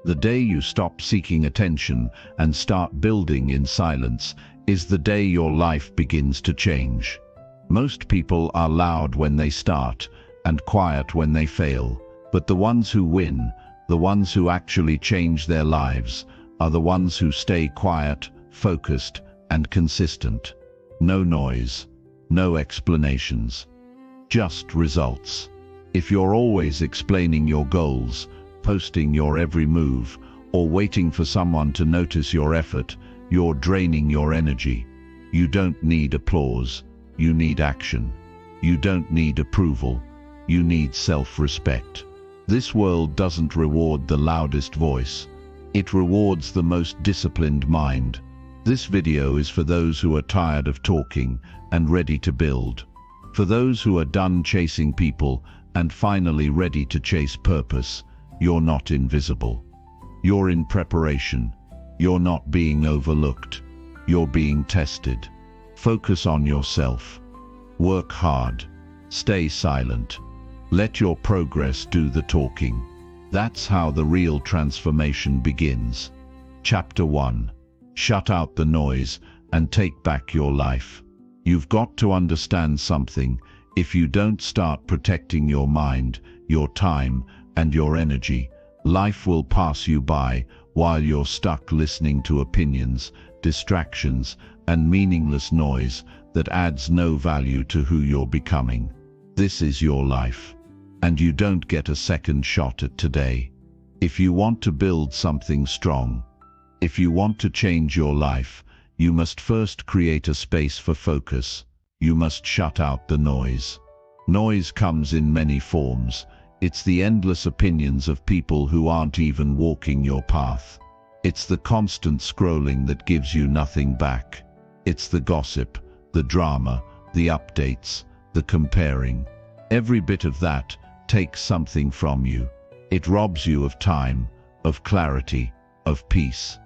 The day you stop seeking attention and start building in silence is the day your life begins to change. Most people are loud when they start and quiet when they fail, but the ones who win, the ones who actually change their lives, are the ones who stay quiet, focused, and consistent. No noise, no explanations, just results. If you're always explaining your goals, posting your every move, or waiting for someone to notice your effort, you're draining your energy. You don't need applause, you need action. You don't need approval, you need self-respect. This world doesn't reward the loudest voice, it rewards the most disciplined mind. This video is for those who are tired of talking and ready to build. For those who are done chasing people and finally ready to chase purpose. You're not invisible. You're in preparation. You're not being overlooked. You're being tested. Focus on yourself. Work hard. Stay silent. Let your progress do the talking. That's how the real transformation begins. Chapter 1. Shut out the noise and take back your life. You've got to understand something. If you don't start protecting your mind, your time, and your energy, life will pass you by while you're stuck listening to opinions, distractions, and meaningless noise that adds no value to who you're becoming. This is your life, and you don't get a second shot at today. If you want to build something strong, if you want to change your life, you must first create a space for focus. You must shut out the noise. Noise comes in many forms. It's the endless opinions of people who aren't even walking your path. It's the constant scrolling that gives you nothing back. It's the gossip, the drama, the updates, the comparing. Every bit of that takes something from you. It robs you of time, of clarity, of peace.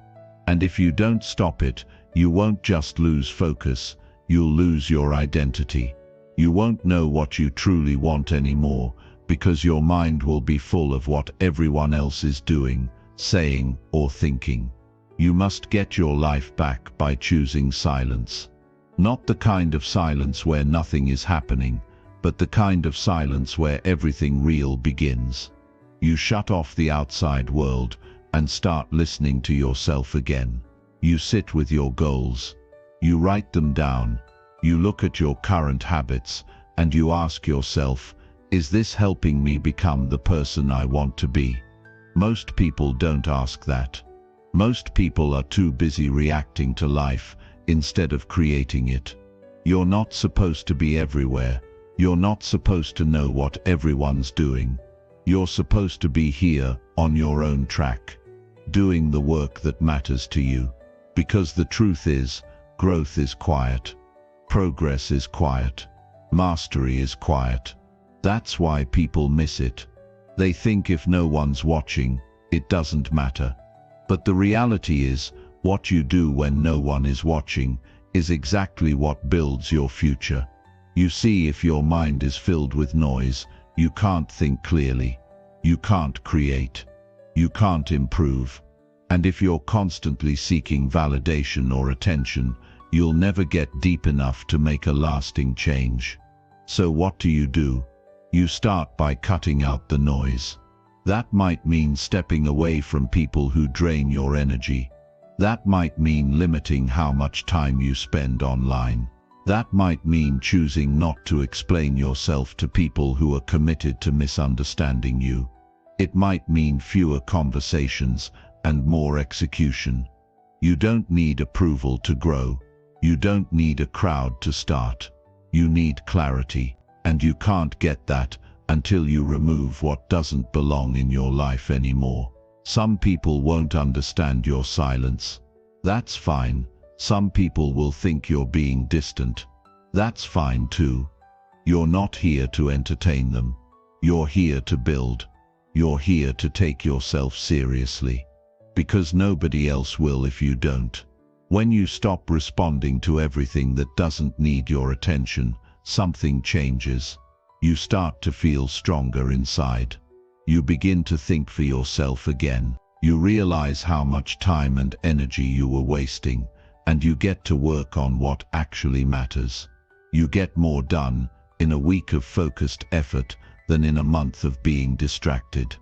And if you don't stop it, you won't just lose focus, you'll lose your identity. You won't know what you truly want anymore, because your mind will be full of what everyone else is doing, saying, or thinking. You must get your life back by choosing silence. Not the kind of silence where nothing is happening, but the kind of silence where everything real begins. You shut off the outside world and start listening to yourself again. You sit with your goals. You write them down. You look at your current habits and you ask yourself, is this helping me become the person I want to be? Most people don't ask that. Most people are too busy reacting to life instead of creating it. You're not supposed to be everywhere. You're not supposed to know what everyone's doing. You're supposed to be here on your own track, doing the work that matters to you. Because the truth is, growth is quiet. Progress is quiet. Mastery is quiet. That's why people miss it. They think if no one's watching, it doesn't matter. But the reality is, what you do when no one is watching is exactly what builds your future. You see, if your mind is filled with noise, you can't think clearly. You can't create. You can't improve. And if you're constantly seeking validation or attention, you'll never get deep enough to make a lasting change. So what do? You start by cutting out the noise. That might mean stepping away from people who drain your energy. That might mean limiting how much time you spend online. That might mean choosing not to explain yourself to people who are committed to misunderstanding you. It might mean fewer conversations and more execution. You don't need approval to grow. You don't need a crowd to start. You need clarity, and you can't get that until you remove what doesn't belong in your life anymore. Some people won't understand your silence. That's fine. Some people will think you're being distant. That's fine too. You're not here to entertain them. You're here to build. You're here to take yourself seriously. Because nobody else will if you don't. When you stop responding to everything that doesn't need your attention, something changes. You start to feel stronger inside. You begin to think for yourself again. You realize how much time and energy you were wasting, and you get to work on what actually matters. You get more done in a week of focused effort than in a month of being distracted.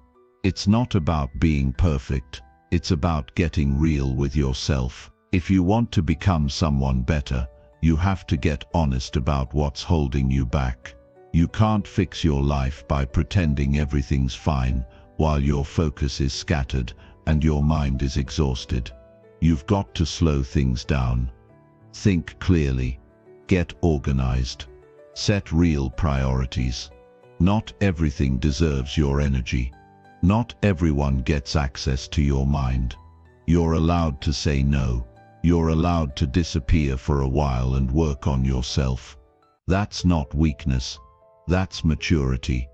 It's not about being perfect, it's about getting real with yourself. If you want to become someone better, you have to get honest about what's holding you back. You can't fix your life by pretending everything's fine while your focus is scattered and your mind is exhausted. You've got to slow things down. Think clearly. Get organized. Set real priorities. Not everything deserves your energy. Not everyone gets access to your mind. You're allowed to say no. You're allowed to disappear for a while and work on yourself. That's not weakness. That's maturity.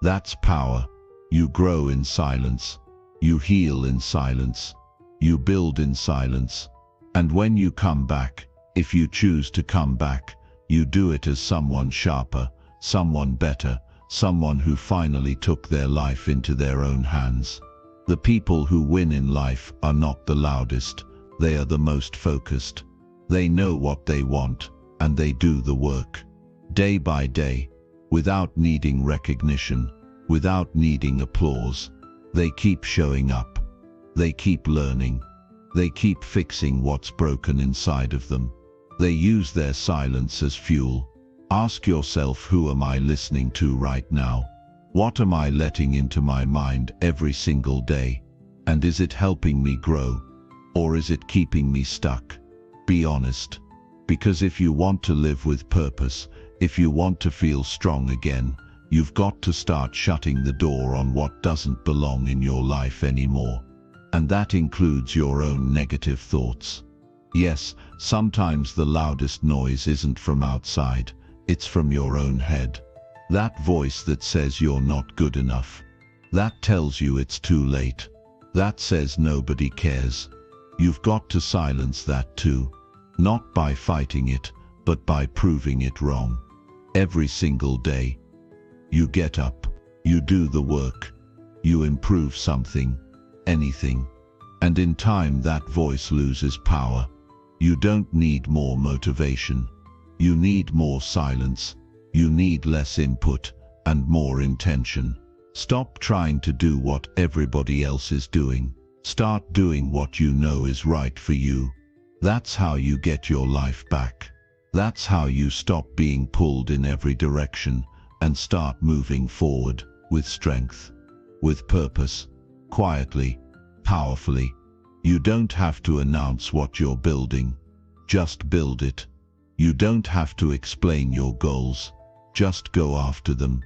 That's power. You grow in silence. You heal in silence. You build in silence. And when you come back, if you choose to come back, you do it as someone sharper, someone better, someone who finally took their life into their own hands. The people who win in life are not the loudest, they are the most focused. They know what they want, and they do the work. Day by day, without needing recognition, without needing applause. They keep showing up. They keep learning. They keep fixing what's broken inside of them. They use their silence as fuel. Ask yourself, who am I listening to right now? What am I letting into my mind every single day? And is it helping me grow? Or is it keeping me stuck? Be honest. Because if you want to live with purpose, if you want to feel strong again, you've got to start shutting the door on what doesn't belong in your life anymore. And that includes your own negative thoughts. Yes, sometimes the loudest noise isn't from outside, it's from your own head. That voice that says you're not good enough. That tells you it's too late. That says nobody cares. You've got to silence that too. Not by fighting it, but by proving it wrong. Every single day. You get up, you do the work, you improve something, anything. And in time that voice loses power. You don't need more motivation. You need more silence. You need less input and more intention. Stop trying to do what everybody else is doing. Start doing what you know is right for you. That's how you get your life back. That's how you stop being pulled in every direction and start moving forward with strength, with purpose, quietly, powerfully. You don't have to announce what you're building. Just build it. You don't have to explain your goals. Just go after them.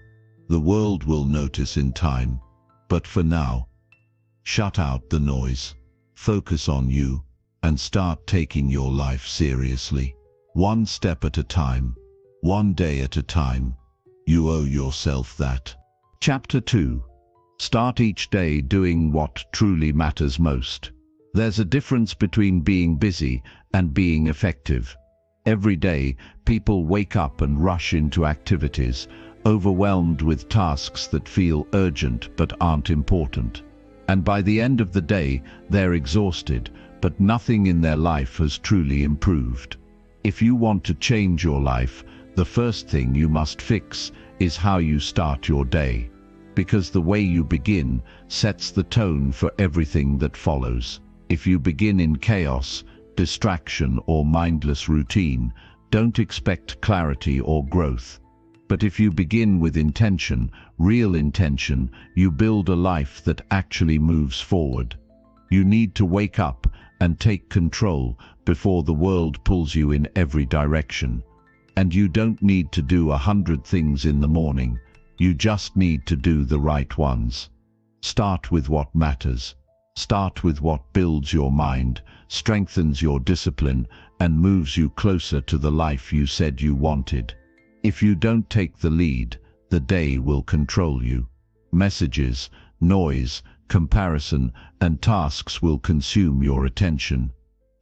The world will notice in time. But for now, shut out the noise. Focus on you and start taking your life seriously. One step at a time. One day at a time. You owe yourself that. Chapter 2. Start each day doing what truly matters most. There's a difference between being busy and being effective. Every day, people wake up and rush into activities, overwhelmed with tasks that feel urgent but aren't important. And by the end of the day, they're exhausted, but nothing in their life has truly improved. If you want to change your life, the first thing you must fix is how you start your day. Because the way you begin sets the tone for everything that follows. If you begin in chaos, distraction, or mindless routine, don't expect clarity or growth. But if you begin with intention, real intention, you build a life that actually moves forward. You need to wake up and take control before the world pulls you in every direction. And you don't need to do 100 things in the morning. You just need to do the right ones. Start with what matters. Start with what builds your mind, strengthens your discipline, and moves you closer to the life you said you wanted. If you don't take the lead, the day will control you. Messages, noise, comparison, and tasks will consume your attention.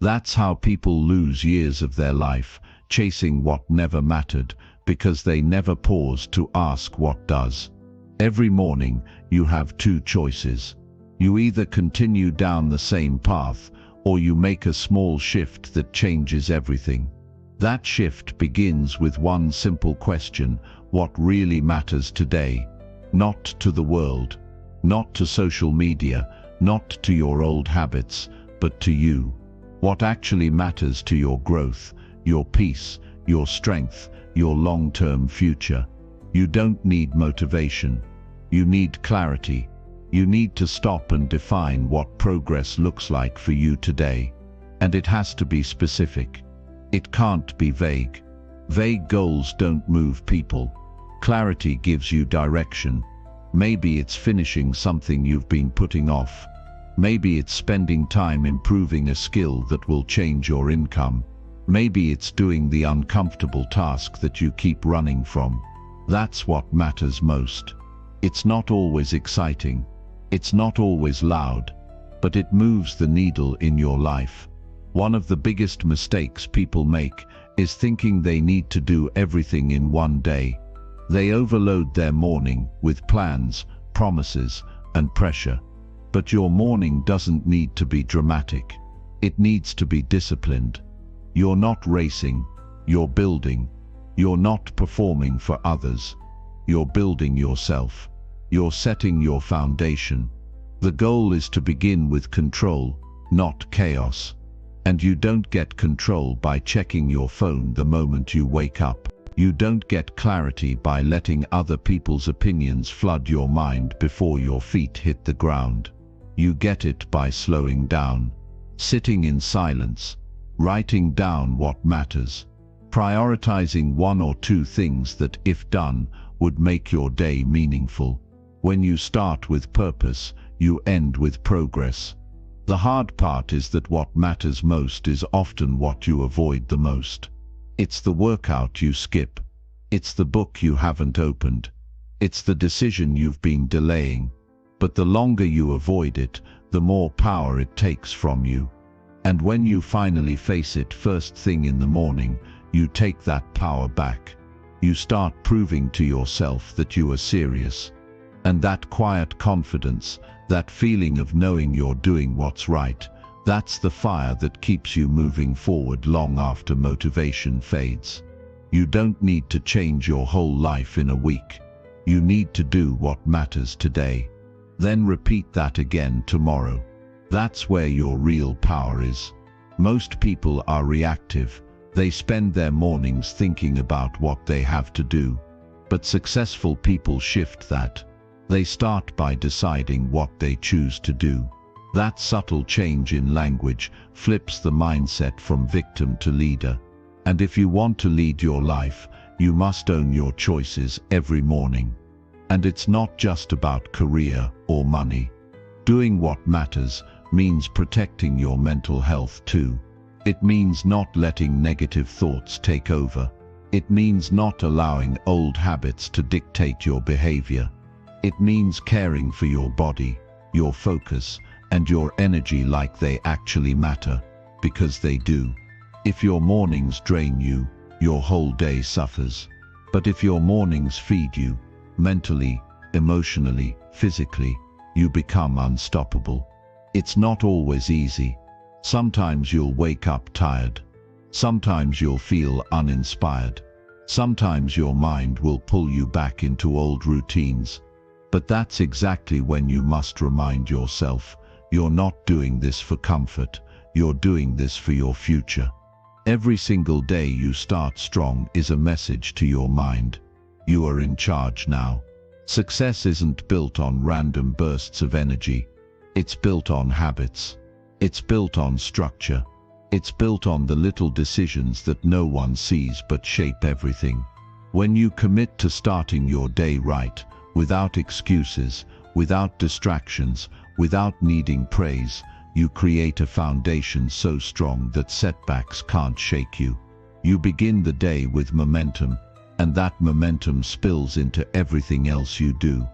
That's how people lose years of their life, chasing what never mattered, because they never paused to ask what does. Every morning, you have two choices. You either continue down the same path, or you make a small shift that changes everything. That shift begins with one simple question: what really matters today? Not to the world, not to social media, not to your old habits, but to you. What actually matters to your growth, your peace, your strength, your long-term future. You don't need motivation. You need clarity. You need to stop and define what progress looks like for you today. And it has to be specific. It can't be vague. Vague goals don't move people. Clarity gives you direction. Maybe it's finishing something you've been putting off. Maybe it's spending time improving a skill that will change your income. Maybe it's doing the uncomfortable task that you keep running from. That's what matters most. It's not always exciting. It's not always loud, but it moves the needle in your life. One of the biggest mistakes people make is thinking they need to do everything in one day. They overload their morning with plans, promises, and pressure. But your morning doesn't need to be dramatic. It needs to be disciplined. You're not racing, you're building. You're not performing for others. You're building yourself. You're setting your foundation. The goal is to begin with control, not chaos. And you don't get control by checking your phone the moment you wake up. You don't get clarity by letting other people's opinions flood your mind before your feet hit the ground. You get it by slowing down, sitting in silence, writing down what matters, prioritizing one or two things that, if done, would make your day meaningful. When you start with purpose, you end with progress. The hard part is that what matters most is often what you avoid the most. It's the workout you skip. It's the book you haven't opened. It's the decision you've been delaying. But the longer you avoid it, the more power it takes from you. And when you finally face it first thing in the morning, you take that power back. You start proving to yourself that you are serious. And that quiet confidence, that feeling of knowing you're doing what's right, that's the fire that keeps you moving forward long after motivation fades. You don't need to change your whole life in a week. You need to do what matters today. Then repeat that again tomorrow. That's where your real power is. Most people are reactive. They spend their mornings thinking about what they have to do. But successful people shift that. They start by deciding what they choose to do. That subtle change in language flips the mindset from victim to leader. And if you want to lead your life, you must own your choices every morning. And it's not just about career or money. Doing what matters means protecting your mental health too. It means not letting negative thoughts take over. It means not allowing old habits to dictate your behavior. It means caring for your body, your focus, and your energy like they actually matter, because they do. If your mornings drain you, your whole day suffers. But if your mornings feed you, mentally, emotionally, physically, you become unstoppable. It's not always easy. Sometimes you'll wake up tired. Sometimes you'll feel uninspired. Sometimes your mind will pull you back into old routines. But that's exactly when you must remind yourself, you're not doing this for comfort, you're doing this for your future. Every single day you start strong is a message to your mind. You are in charge now. Success isn't built on random bursts of energy. It's built on habits. It's built on structure. It's built on the little decisions that no one sees but shape everything. When you commit to starting your day right, without excuses, without distractions, without needing praise, you create a foundation so strong that setbacks can't shake you. You begin the day with momentum, and that momentum spills into everything else you do.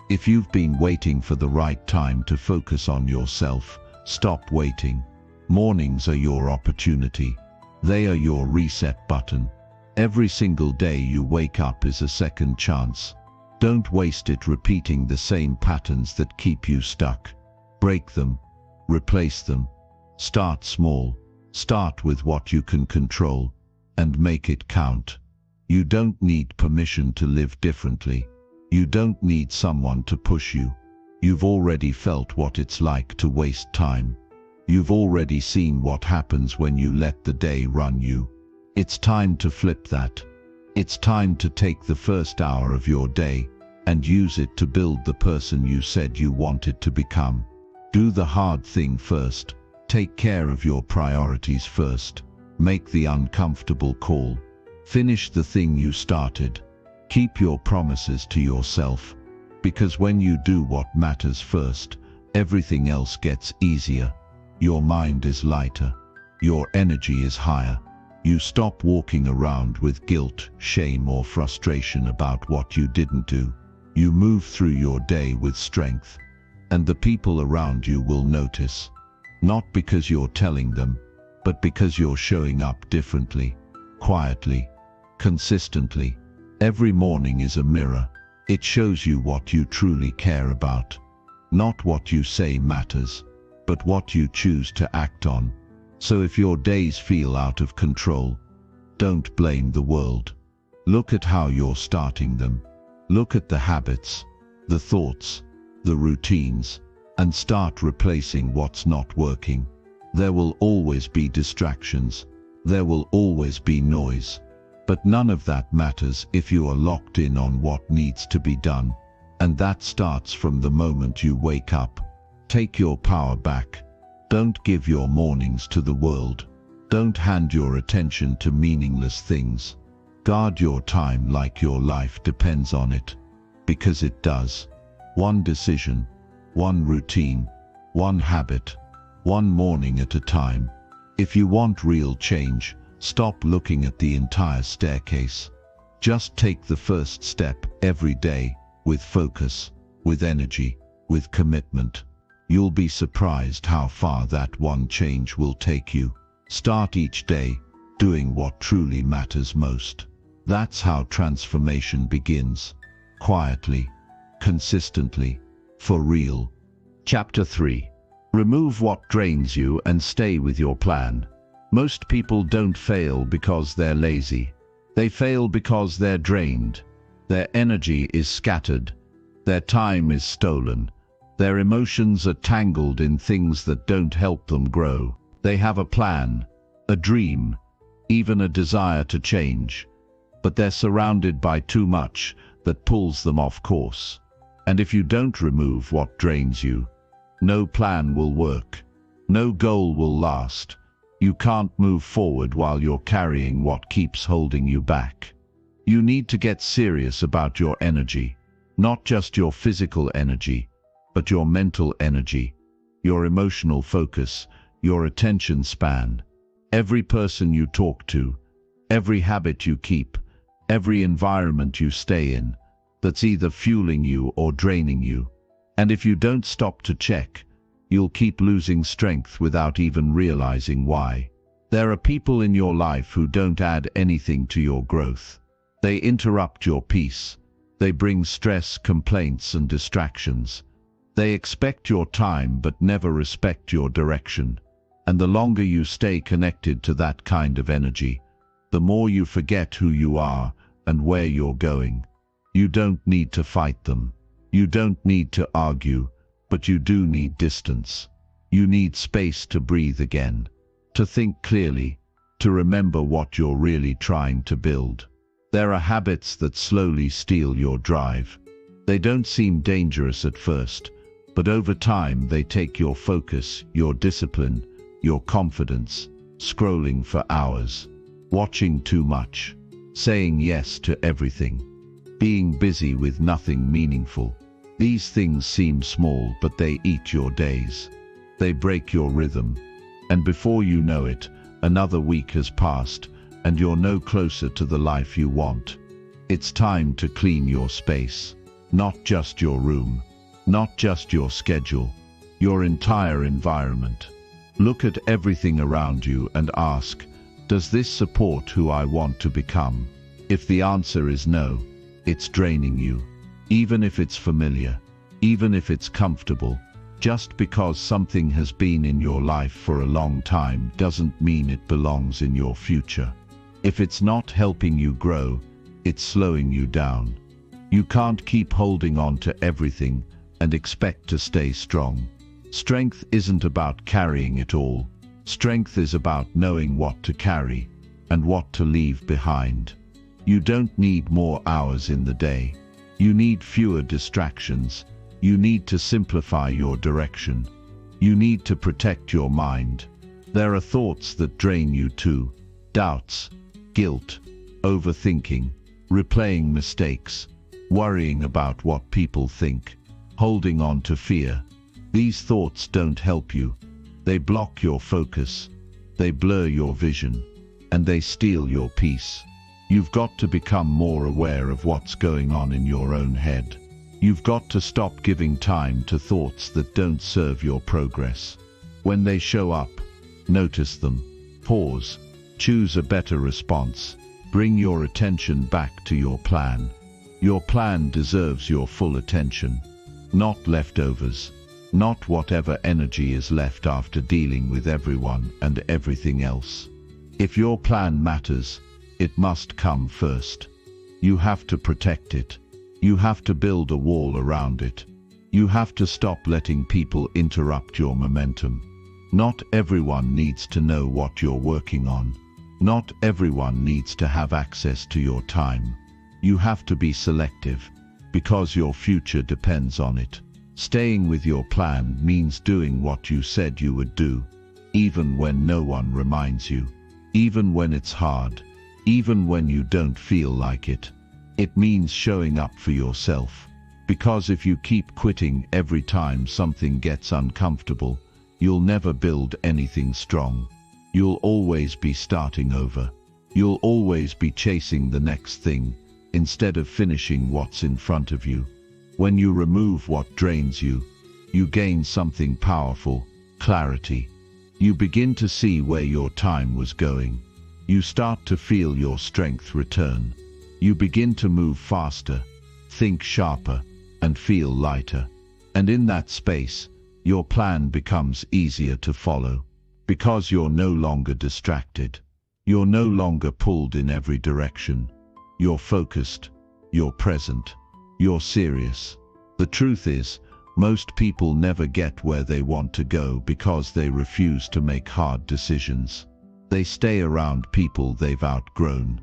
If you've been waiting for the right time to focus on yourself, stop waiting. Mornings are your opportunity. They are your reset button. Every single day you wake up is a second chance. Don't waste it repeating the same patterns that keep you stuck. Break them, replace them. Start small, start with what you can control, and make it count. You don't need permission to live differently. You don't need someone to push you. You've already felt what it's like to waste time. You've already seen what happens when you let the day run you. It's time to flip that. It's time to take the first hour of your day and use it to build the person you said you wanted to become. Do the hard thing first. Take care of your priorities first. Make the uncomfortable call. Finish the thing you started. Keep your promises to yourself, because when you do what matters first, everything else gets easier. Your mind is lighter. Your energy is higher. You stop walking around with guilt, shame, or frustration about what you didn't do. You move through your day with strength, and the people around you will notice. Not because you're telling them, but because you're showing up differently, quietly, consistently. Every morning is a mirror. It shows you what you truly care about. Not what you say matters, but what you choose to act on. So if your days feel out of control, don't blame the world. Look at how you're starting them. Look at the habits, the thoughts, the routines, and start replacing what's not working. There will always be distractions. There will always be noise. But none of that matters if you are locked in on what needs to be done. And that starts from the moment you wake up. Take your power back. Don't give your mornings to the world. Don't hand your attention to meaningless things. Guard your time like your life depends on it. Because it does. One decision, one routine, one habit, one morning at a time. If you want real change, stop looking at the entire staircase. Just take the first step every day, with focus, with energy, with commitment. You'll be surprised how far that one change will take you. Start each day doing what truly matters most. That's how transformation begins. Quietly, consistently, for real. Chapter 3. Remove what drains you and stay with your plan. Most people don't fail because they're lazy. They fail because they're drained. Their energy is scattered. Their time is stolen. Their emotions are tangled in things that don't help them grow. They have a plan, a dream, even a desire to change, but they're surrounded by too much that pulls them off course. And if you don't remove what drains you, no plan will work. No goal will last. You can't move forward while you're carrying what keeps holding you back. You need to get serious about your energy, not just your physical energy, but your mental energy, your emotional focus, your attention span. Every person you talk to, every habit you keep, every environment you stay in, that's either fueling you or draining you. And if you don't stop to check, you'll keep losing strength without even realizing why. There are people in your life who don't add anything to your growth. They interrupt your peace. They bring stress, complaints, and distractions. They expect your time but never respect your direction. And the longer you stay connected to that kind of energy, the more you forget who you are and where you're going. You don't need to fight them. You don't need to argue, but you do need distance. You need space to breathe again, to think clearly, to remember what you're really trying to build. There are habits that slowly steal your drive. They don't seem dangerous at first, but over time they take your focus, your discipline, your confidence. Scrolling for hours, watching too much, saying yes to everything, being busy with nothing meaningful. These things seem small, but they eat your days. They break your rhythm, and before you know it, another week has passed, and you're no closer to the life you want. It's time to clean your space, not just your room, not just your schedule, your entire environment. Look at everything around you and ask, does this support who I want to become? If the answer is no, it's draining you. Even if it's familiar, even if it's comfortable, Just because something has been in your life for a long time doesn't mean it belongs in your future. If it's not helping you grow, it's slowing you down. You can't keep holding on to everything and expect to stay strong. Strength isn't about carrying it all. Strength is about knowing what to carry and what to leave behind. You don't need more hours in the day. You need fewer distractions. You need to simplify your direction. You need to protect your mind. There are thoughts that drain you too. Doubts, guilt, overthinking, replaying mistakes, worrying about what people think, holding on to fear. These thoughts don't help you. They block your focus. They blur your vision. And they steal your peace. You've got to become more aware of what's going on in your own head. You've got to stop giving time to thoughts that don't serve your progress. When they show up, notice them. Pause. Choose a better response. Bring your attention back to your plan. Your plan deserves your full attention. Not leftovers. Not whatever energy is left after dealing with everyone and everything else. If your plan matters, it must come first. You have to protect it. You have to build a wall around it. You have to stop letting people interrupt your momentum. Not everyone needs to know what you're working on. Not everyone needs to have access to your time. You have to be selective, because your future depends on it. Staying with your plan means doing what you said you would do, even when no one reminds you, even when it's hard, even when you don't feel like it. It means showing up for yourself, because if you keep quitting every time something gets uncomfortable, you'll never build anything strong. You'll always be starting over. You'll always be chasing the next thing, instead of finishing what's in front of you. When you remove what drains you, you gain something powerful: clarity. You begin to see where your time was going. You start to feel your strength return. You begin to move faster, think sharper, and feel lighter. And in that space, your plan becomes easier to follow, because you're no longer distracted. You're no longer pulled in every direction. You're focused. You're present. You're serious. The truth is, most people never get where they want to go because they refuse to make hard decisions. They stay around people they've outgrown.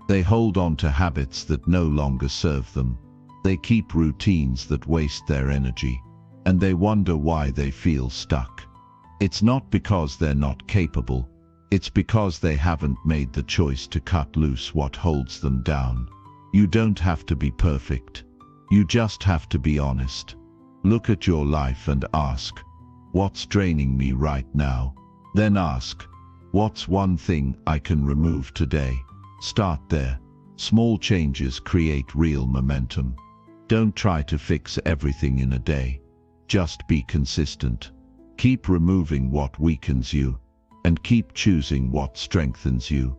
They hold on to habits that no longer serve them. They keep routines that waste their energy. And they wonder why they feel stuck. It's not because they're not capable. It's because they haven't made the choice to cut loose what holds them down. You don't have to be perfect. You just have to be honest. Look at your life and ask, what's draining me right now? Then ask, what's one thing I can remove today? Start there. Small changes create real momentum. Don't try to fix everything in a day. Just be consistent. Keep removing what weakens you, and keep choosing what strengthens you.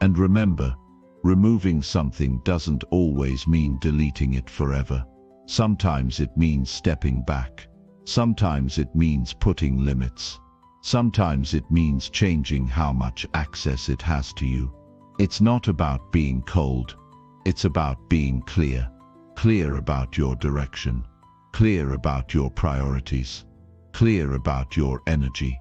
And remember, removing something doesn't always mean deleting it forever. Sometimes it means stepping back. Sometimes it means putting limits. Sometimes it means changing how much access it has to you. It's not about being cold. It's about being clear. Clear about your direction. Clear about your priorities. Clear about your energy.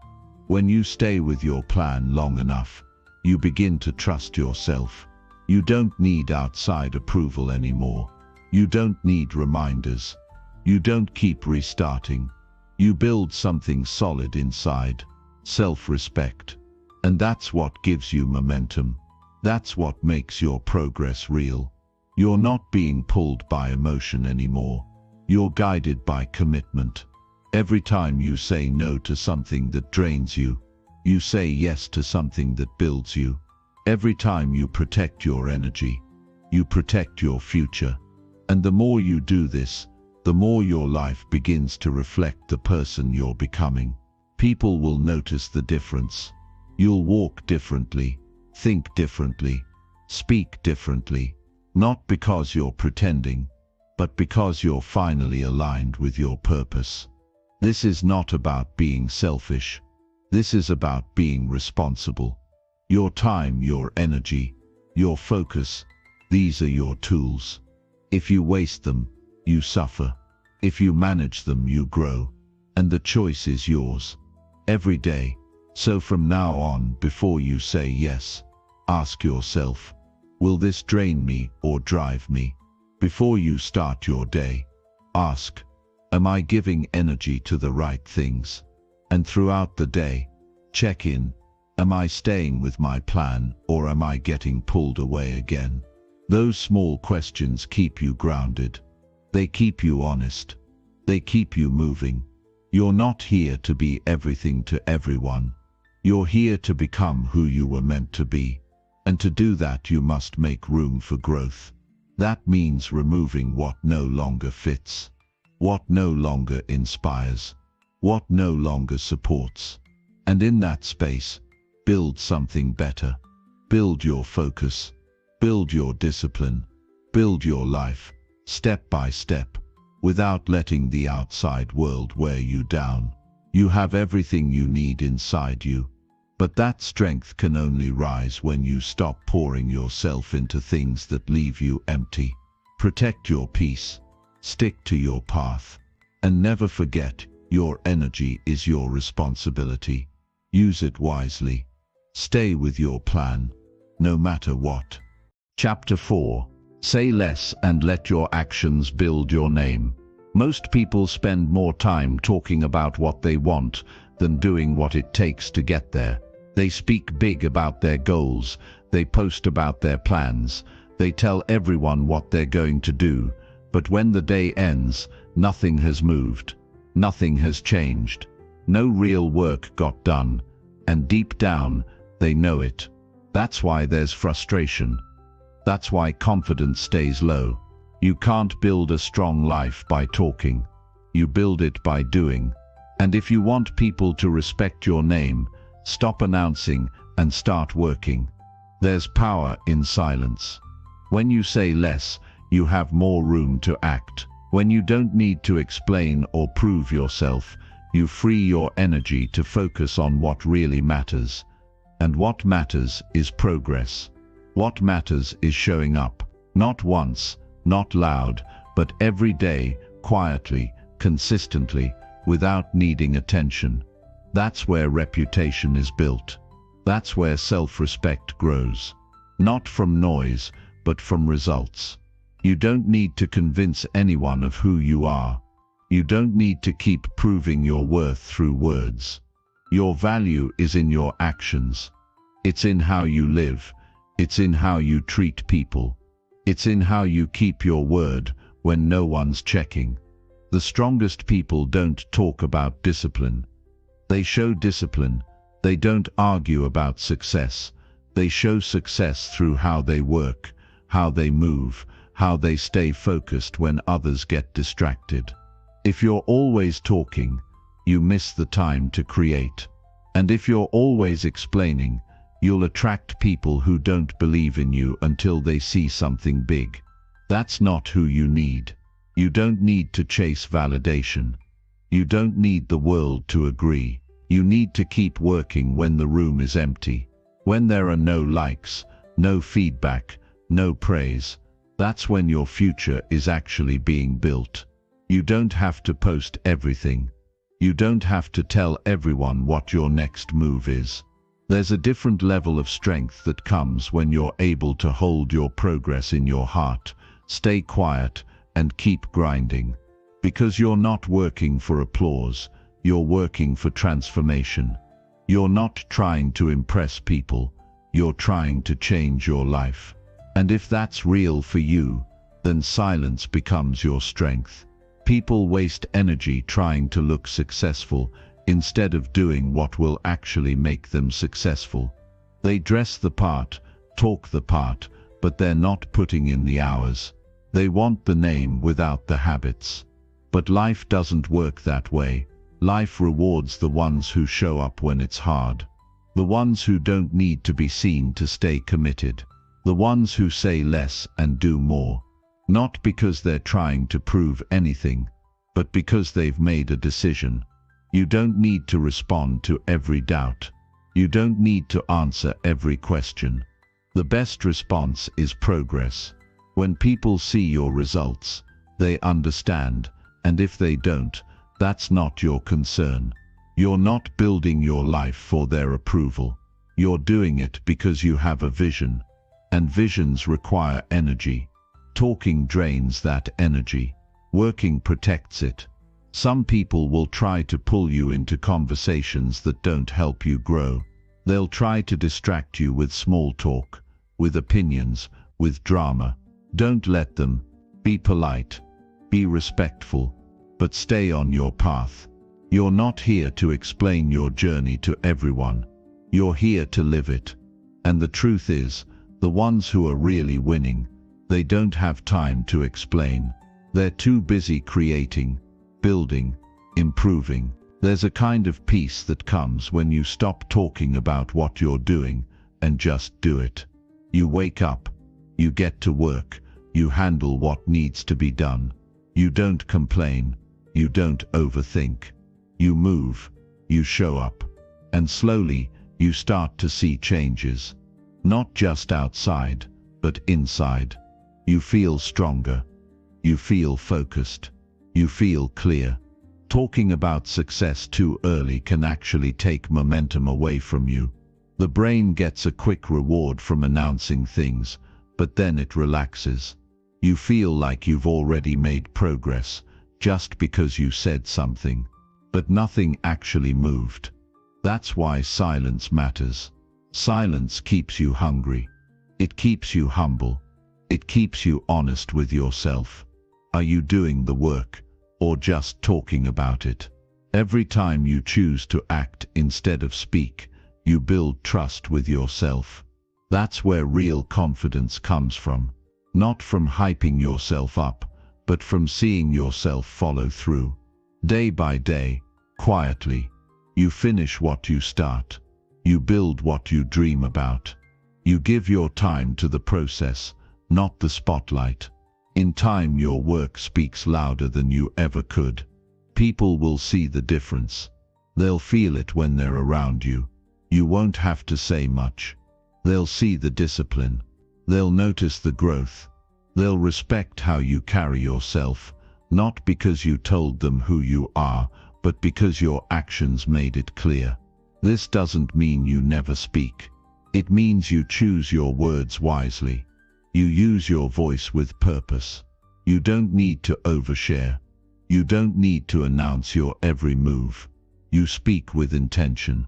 When you stay with your plan long enough, you begin to trust yourself. You don't need outside approval anymore. You don't need reminders. You don't keep restarting. You build something solid inside, self-respect. And that's what gives you momentum. That's what makes your progress real. You're not being pulled by emotion anymore. You're guided by commitment. Every time you say no to something that drains you, you say yes to something that builds you. Every time you protect your energy, you protect your future. And the more you do this, the more your life begins to reflect the person you're becoming. People will notice the difference. You'll walk differently, think differently, speak differently, not because you're pretending, but because you're finally aligned with your purpose. This is not about being selfish. This is about being responsible. Your time, your energy, your focus, these are your tools. If you waste them, you suffer. If you manage them, you grow. And the choice is yours. Every day. So from now on, before you say yes, ask yourself, will this drain me or drive me? Before you start your day, ask, am I giving energy to the right things? And throughout the day, check in, am I staying with my plan or am I getting pulled away again? Those small questions keep you grounded. They keep you honest. They keep you moving. You're not here to be everything to everyone. You're here to become who you were meant to be. And to do that, you must make room for growth. That means removing what no longer fits, what no longer inspires, what no longer supports. And in that space, build something better. Build your focus. Build your discipline. Build your life, step by step, without letting the outside world wear you down. You have everything you need inside you. But that strength can only rise when you stop pouring yourself into things that leave you empty. Protect your peace. Stick to your path. And never forget, your energy is your responsibility. Use it wisely. Stay with your plan, no matter what. Chapter 4. Say less and let your actions build your name. Most people spend more time talking about what they want than doing what it takes to get there. They speak big about their goals, they post about their plans, they tell everyone what they're going to do, but when the day ends, nothing has moved, nothing has changed, no real work got done, and deep down, they know it. That's why there's frustration. That's why confidence stays low. You can't build a strong life by talking. You build it by doing. And if you want people to respect your name, stop announcing and start working. There's power in silence. When you say less, you have more room to act. When you don't need to explain or prove yourself, you free your energy to focus on what really matters. And what matters is progress. What matters is showing up, not once, not loud, but every day, quietly, consistently, without needing attention. That's where reputation is built. That's where self-respect grows. Not from noise, but from results. You don't need to convince anyone of who you are. You don't need to keep proving your worth through words. Your value is in your actions. It's in how you live. It's in how you treat people. It's in how you keep your word when no one's checking. The strongest people don't talk about discipline. They show discipline. They don't argue about success. They show success through how they work, how they move, how they stay focused when others get distracted. If you're always talking, you miss the time to create. And if you're always explaining, you'll attract people who don't believe in you until they see something big. That's not who you need. You don't need to chase validation. You don't need the world to agree. You need to keep working when the room is empty. When there are no likes, no feedback, no praise. That's when your future is actually being built. You don't have to post everything. You don't have to tell everyone what your next move is. There's a different level of strength that comes when you're able to hold your progress in your heart, stay quiet, and keep grinding. Because you're not working for applause, you're working for transformation. You're not trying to impress people, you're trying to change your life. And if that's real for you, then silence becomes your strength. People waste energy trying to look successful, instead of doing what will actually make them successful. They dress the part, talk the part, but they're not putting in the hours. They want the name without the habits. But life doesn't work that way. Life rewards the ones who show up when it's hard. The ones who don't need to be seen to stay committed. The ones who say less and do more. Not because they're trying to prove anything, but because they've made a decision. You don't need to respond to every doubt. You don't need to answer every question. The best response is progress. When people see your results, they understand, and if they don't, that's not your concern. You're not building your life for their approval. You're doing it because you have a vision, and visions require energy. Talking drains that energy. Working protects it. Some people will try to pull you into conversations that don't help you grow. They'll try to distract you with small talk, with opinions, with drama. Don't let them. Be polite. Be respectful. But stay on your path. You're not here to explain your journey to everyone. You're here to live it. And the truth is, the ones who are really winning, they don't have time to explain. They're too busy creating, building, improving. There's a kind of peace that comes when you stop talking about what you're doing and just do it. You wake up, you get to work, you handle what needs to be done. You don't complain, you don't overthink. You move, you show up, and slowly you start to see changes. Not just outside, but inside. You feel stronger. You feel focused. You feel clear. Talking about success too early can actually take momentum away from you. The brain gets a quick reward from announcing things, but then it relaxes. You feel like you've already made progress, just because you said something, but nothing actually moved. That's why silence matters. Silence keeps you hungry. It keeps you humble. It keeps you honest with yourself. Are you doing the work, or just talking about it? Every time you choose to act instead of speak, you build trust with yourself. That's where real confidence comes from. Not from hyping yourself up, but from seeing yourself follow through. Day by day, quietly, you finish what you start. You build what you dream about. You give your time to the process, not the spotlight. In time, your work speaks louder than you ever could. People will see the difference. They'll feel it when they're around you. You won't have to say much. They'll see the discipline. They'll notice the growth. They'll respect how you carry yourself, not because you told them who you are, but because your actions made it clear. This doesn't mean you never speak. It means you choose your words wisely. You use your voice with purpose. You don't need to overshare. You don't need to announce your every move. You speak with intention.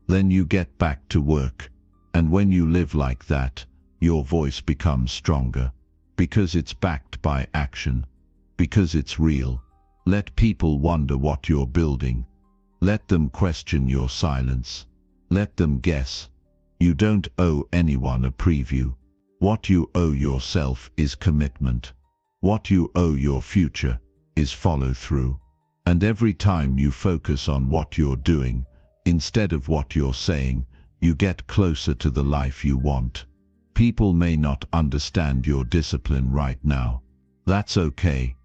Then you get back to work. And when you live like that, your voice becomes stronger. Because it's backed by action. Because it's real. Let people wonder what you're building. Let them question your silence. Let them guess. You don't owe anyone a preview. What you owe yourself is commitment. What you owe your future is follow-through. And every time you focus on what you're doing, instead of what you're saying, you get closer to the life you want. People may not understand your discipline right now. That's okay.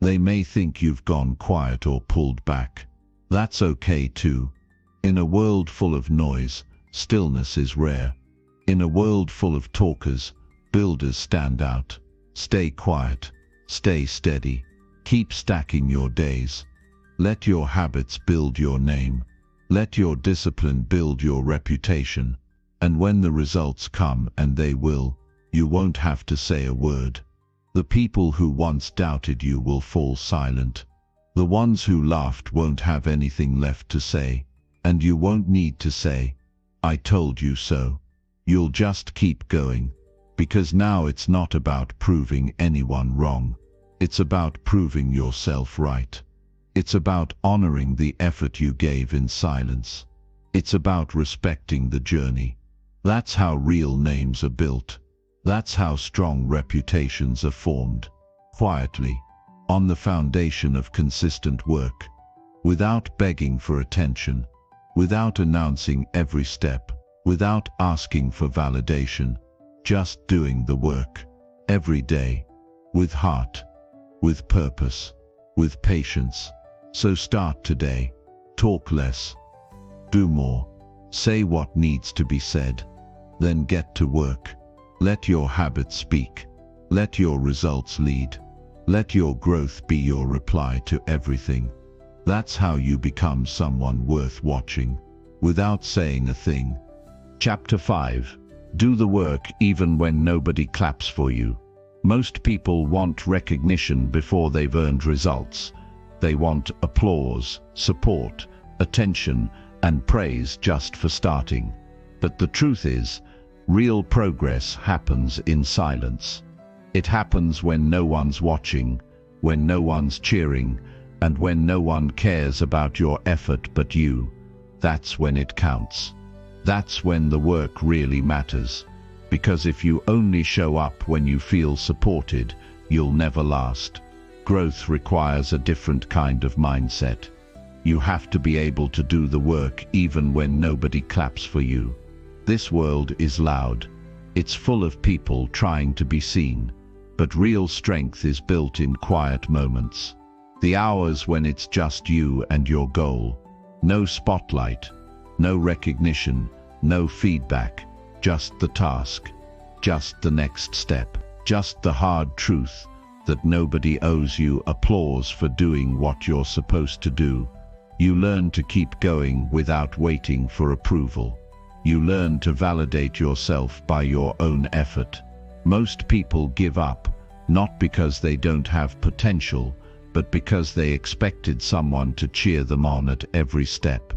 They may think you've gone quiet or pulled back. That's okay too. In a world full of noise, stillness is rare. In a world full of talkers, builders stand out. Stay quiet. Stay steady. Keep stacking your days. Let your habits build your name. Let your discipline build your reputation. And when the results come, and they will, you won't have to say a word. The people who once doubted you will fall silent. The ones who laughed won't have anything left to say. And you won't need to say, "I told you so." You'll just keep going. Because now it's not about proving anyone wrong. It's about proving yourself right. It's about honoring the effort you gave in silence. It's about respecting the journey. That's how real names are built. That's how strong reputations are formed. Quietly, on the foundation of consistent work. Without begging for attention. Without announcing every step. Without asking for validation. Just doing the work. Every day. With heart. With purpose. with patience. So start today. Talk less. Do more. Say what needs to be said. Then get to work. Let your habits speak. Let your results lead. Let your growth be your reply to everything. That's how you become someone worth watching, without saying a thing. Chapter 5. Do the work even when nobody claps for you. Most people want recognition before they've earned results. They want applause, support, attention, and praise just for starting. But the truth is, real progress happens in silence. It happens when no one's watching, when no one's cheering, and when no one cares about your effort but you. That's when it counts. That's when the work really matters. Because if you only show up when you feel supported, you'll never last. Growth requires a different kind of mindset. You have to be able to do the work even when nobody claps for you. This world is loud. It's full of people trying to be seen. But real strength is built in quiet moments. The hours when it's just you and your goal. No spotlight, no recognition, no feedback, just the task, just the next step, just the hard truth that nobody owes you applause for doing what you're supposed to do. You learn to keep going without waiting for approval. You learn to validate yourself by your own effort. Most people give up, not because they don't have potential, but because they expected someone to cheer them on at every step.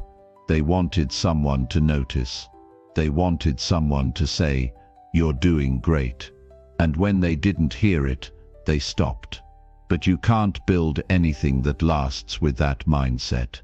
They wanted someone to notice. They wanted someone to say, "You're doing great." And when they didn't hear it, they stopped. But you can't build anything that lasts with that mindset.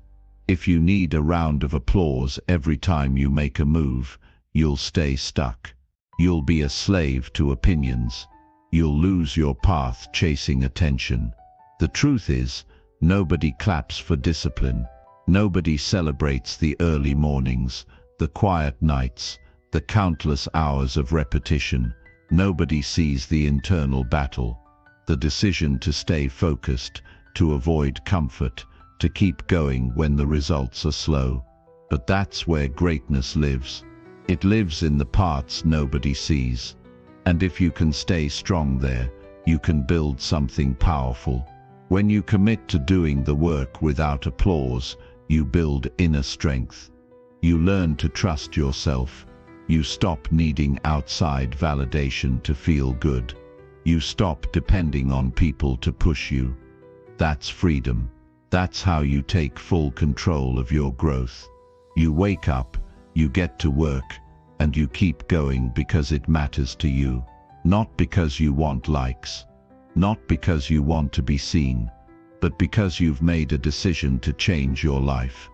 If you need a round of applause every time you make a move, you'll stay stuck. You'll be a slave to opinions. You'll lose your path chasing attention. The truth is, nobody claps for discipline. Nobody celebrates the early mornings, the quiet nights, the countless hours of repetition. Nobody sees the internal battle, the decision to stay focused, to avoid comfort, to keep going when the results are slow. But that's where greatness lives. It lives in the parts nobody sees. And if you can stay strong there, you can build something powerful. When you commit to doing the work without applause, you build inner strength. You learn to trust yourself. You stop needing outside validation to feel good. You stop depending on people to push you. That's freedom. That's how you take full control of your growth. You wake up, you get to work, and you keep going because it matters to you. Not because you want likes. Not because you want to be seen. But because you've made a decision to change your life.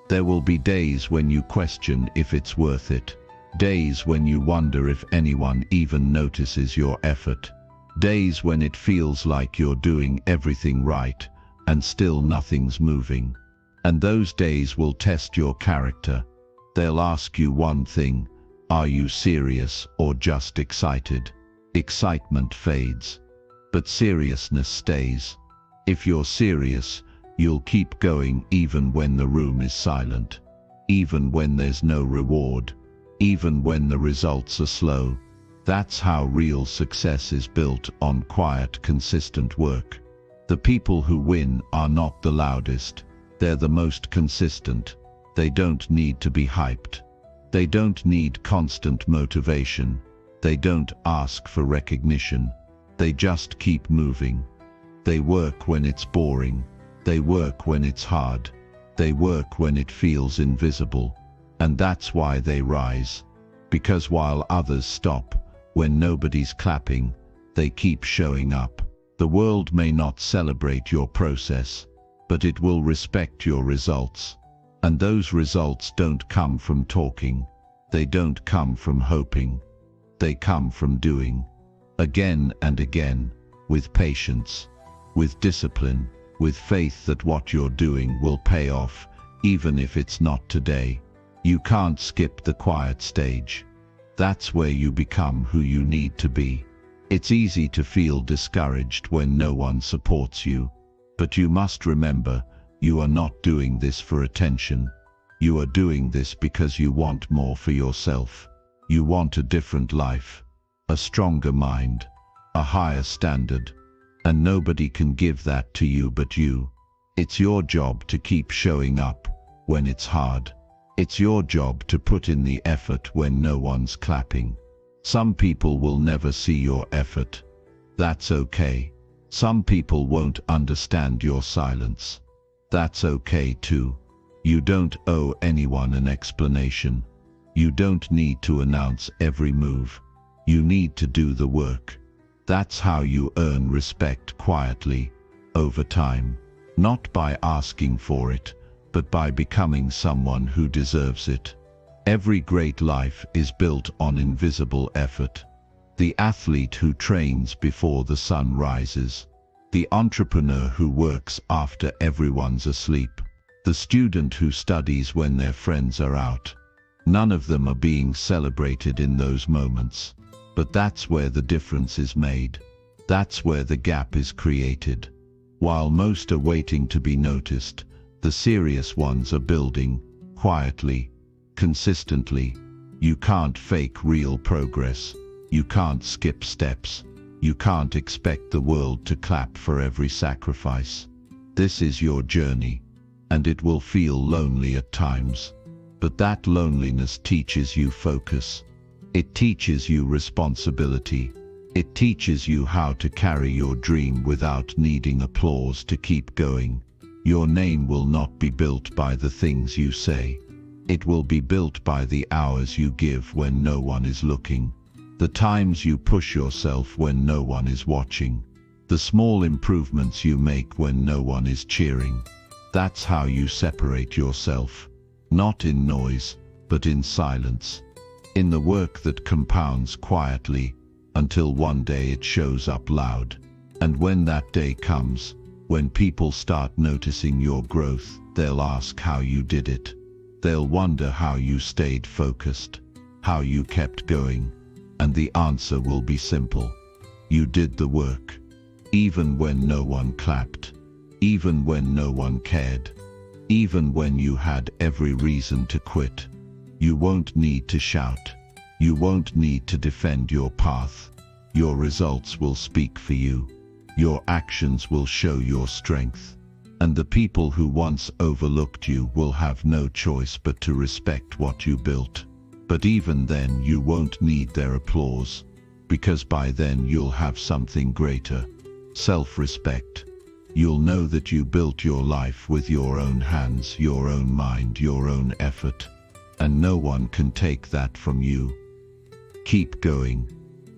There will be days when you question if it's worth it. Days when you wonder if anyone even notices your effort. Days when it feels like you're doing everything right, and still nothing's moving. And those days will test your character. They'll ask you one thing: are you serious or just excited? Excitement fades, but seriousness stays. If you're serious, you'll keep going even when the room is silent, even when there's no reward, even when the results are slow. That's how real success is built, on quiet, consistent work. The people who win are not the loudest. They're the most consistent. They don't need to be hyped. They don't need constant motivation. They don't ask for recognition. They just keep moving. They work when it's boring. They work when it's hard. They work when it feels invisible. And that's why they rise. Because while others stop, when nobody's clapping, they keep showing up. The world may not celebrate your process, but it will respect your results. And those results don't come from talking. They don't come from hoping. They come from doing. Again and again, with patience, with discipline, with faith that what you're doing will pay off, even if it's not today. You can't skip the quiet stage. That's where you become who you need to be. It's easy to feel discouraged when no one supports you. But you must remember, you are not doing this for attention. You are doing this because you want more for yourself. You want a different life, a stronger mind, a higher standard. And nobody can give that to you but you. It's your job to keep showing up when it's hard. It's your job to put in the effort when no one's clapping. Some people will never see your effort. That's okay. Some people won't understand your silence. That's okay too. You don't owe anyone an explanation. You don't need to announce every move. You need to do the work. That's how you earn respect quietly, over time. Not by asking for it, but by becoming someone who deserves it. Every great life is built on invisible effort. The athlete who trains before the sun rises. The entrepreneur who works after everyone's asleep. The student who studies when their friends are out. None of them are being celebrated in those moments. But that's where the difference is made. That's where the gap is created. While most are waiting to be noticed, the serious ones are building, quietly, consistently. You can't fake real progress. You can't skip steps. You can't expect the world to clap for every sacrifice. This is your journey, and it will feel lonely at times. But that loneliness teaches you focus. It teaches you responsibility. It teaches you how to carry your dream without needing applause to keep going. Your name will not be built by the things you say. It will be built by the hours you give when no one is looking. The times you push yourself when no one is watching. The small improvements you make when no one is cheering. That's how you separate yourself. Not in noise, but in silence. In the work that compounds quietly, until one day it shows up loud. And when that day comes, when people start noticing your growth, they'll ask how you did it. They'll wonder how you stayed focused, how you kept going. And the answer will be simple. You did the work. Even when no one clapped. Even when no one cared. Even when you had every reason to quit. You won't need to shout. You won't need to defend your path. Your results will speak for you. Your actions will show your strength. And the people who once overlooked you will have no choice but to respect what you built. But even then you won't need their applause, because by then you'll have something greater, self-respect. You'll know that you built your life with your own hands, your own mind, your own effort, and no one can take that from you. Keep going,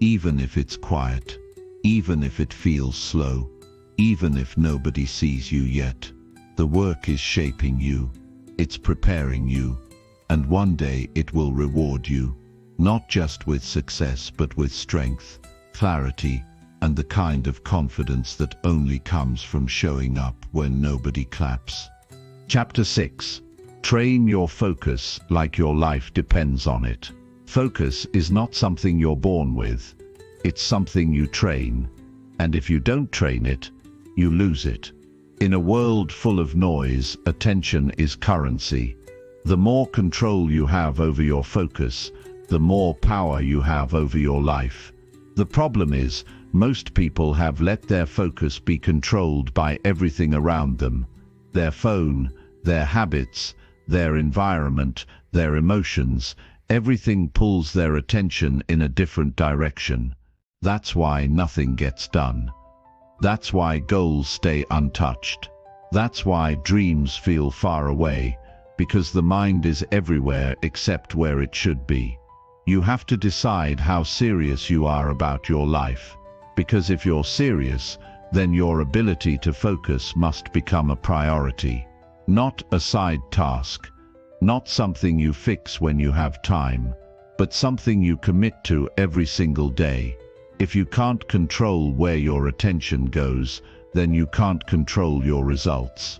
even if it's quiet, even if it feels slow, even if nobody sees you yet. The work is shaping you, it's preparing you, and one day it will reward you, not just with success but with strength, clarity, and the kind of confidence that only comes from showing up when nobody claps. Chapter 6. Train your focus like your life depends on it. Focus is not something you're born with. It's something you train. And if you don't train it, you lose it. In a world full of noise, attention is currency. The more control you have over your focus, the more power you have over your life. The problem is, most people have let their focus be controlled by everything around them. Their phone, their habits, their environment, their emotions, everything pulls their attention in a different direction. That's why nothing gets done. That's why goals stay untouched. That's why dreams feel far away, because the mind is everywhere except where it should be. You have to decide how serious you are about your life, because if you're serious, then your ability to focus must become a priority, not a side task, not something you fix when you have time, but something you commit to every single day. If you can't control where your attention goes, then you can't control your results.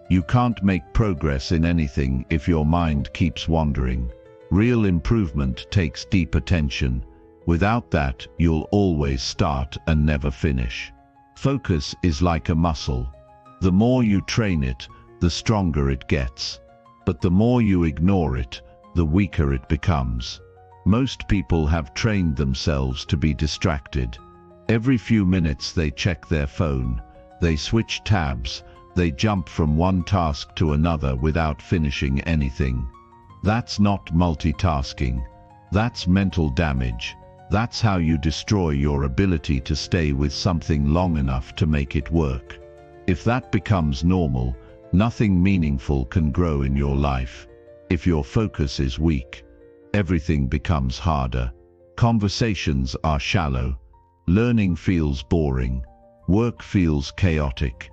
You can't make progress in anything if your mind keeps wandering. Real improvement takes deep attention. Without that, you'll always start and never finish. Focus is like a muscle. The more you train it, the stronger it gets. But the more you ignore it, the weaker it becomes. Most people have trained themselves to be distracted. Every few minutes they check their phone, they switch tabs, they jump from one task to another without finishing anything. That's not multitasking. That's mental damage. That's how you destroy your ability to stay with something long enough to make it work. If that becomes normal, nothing meaningful can grow in your life. If your focus is weak, everything becomes harder. Conversations are shallow. Learning feels boring. Work feels chaotic.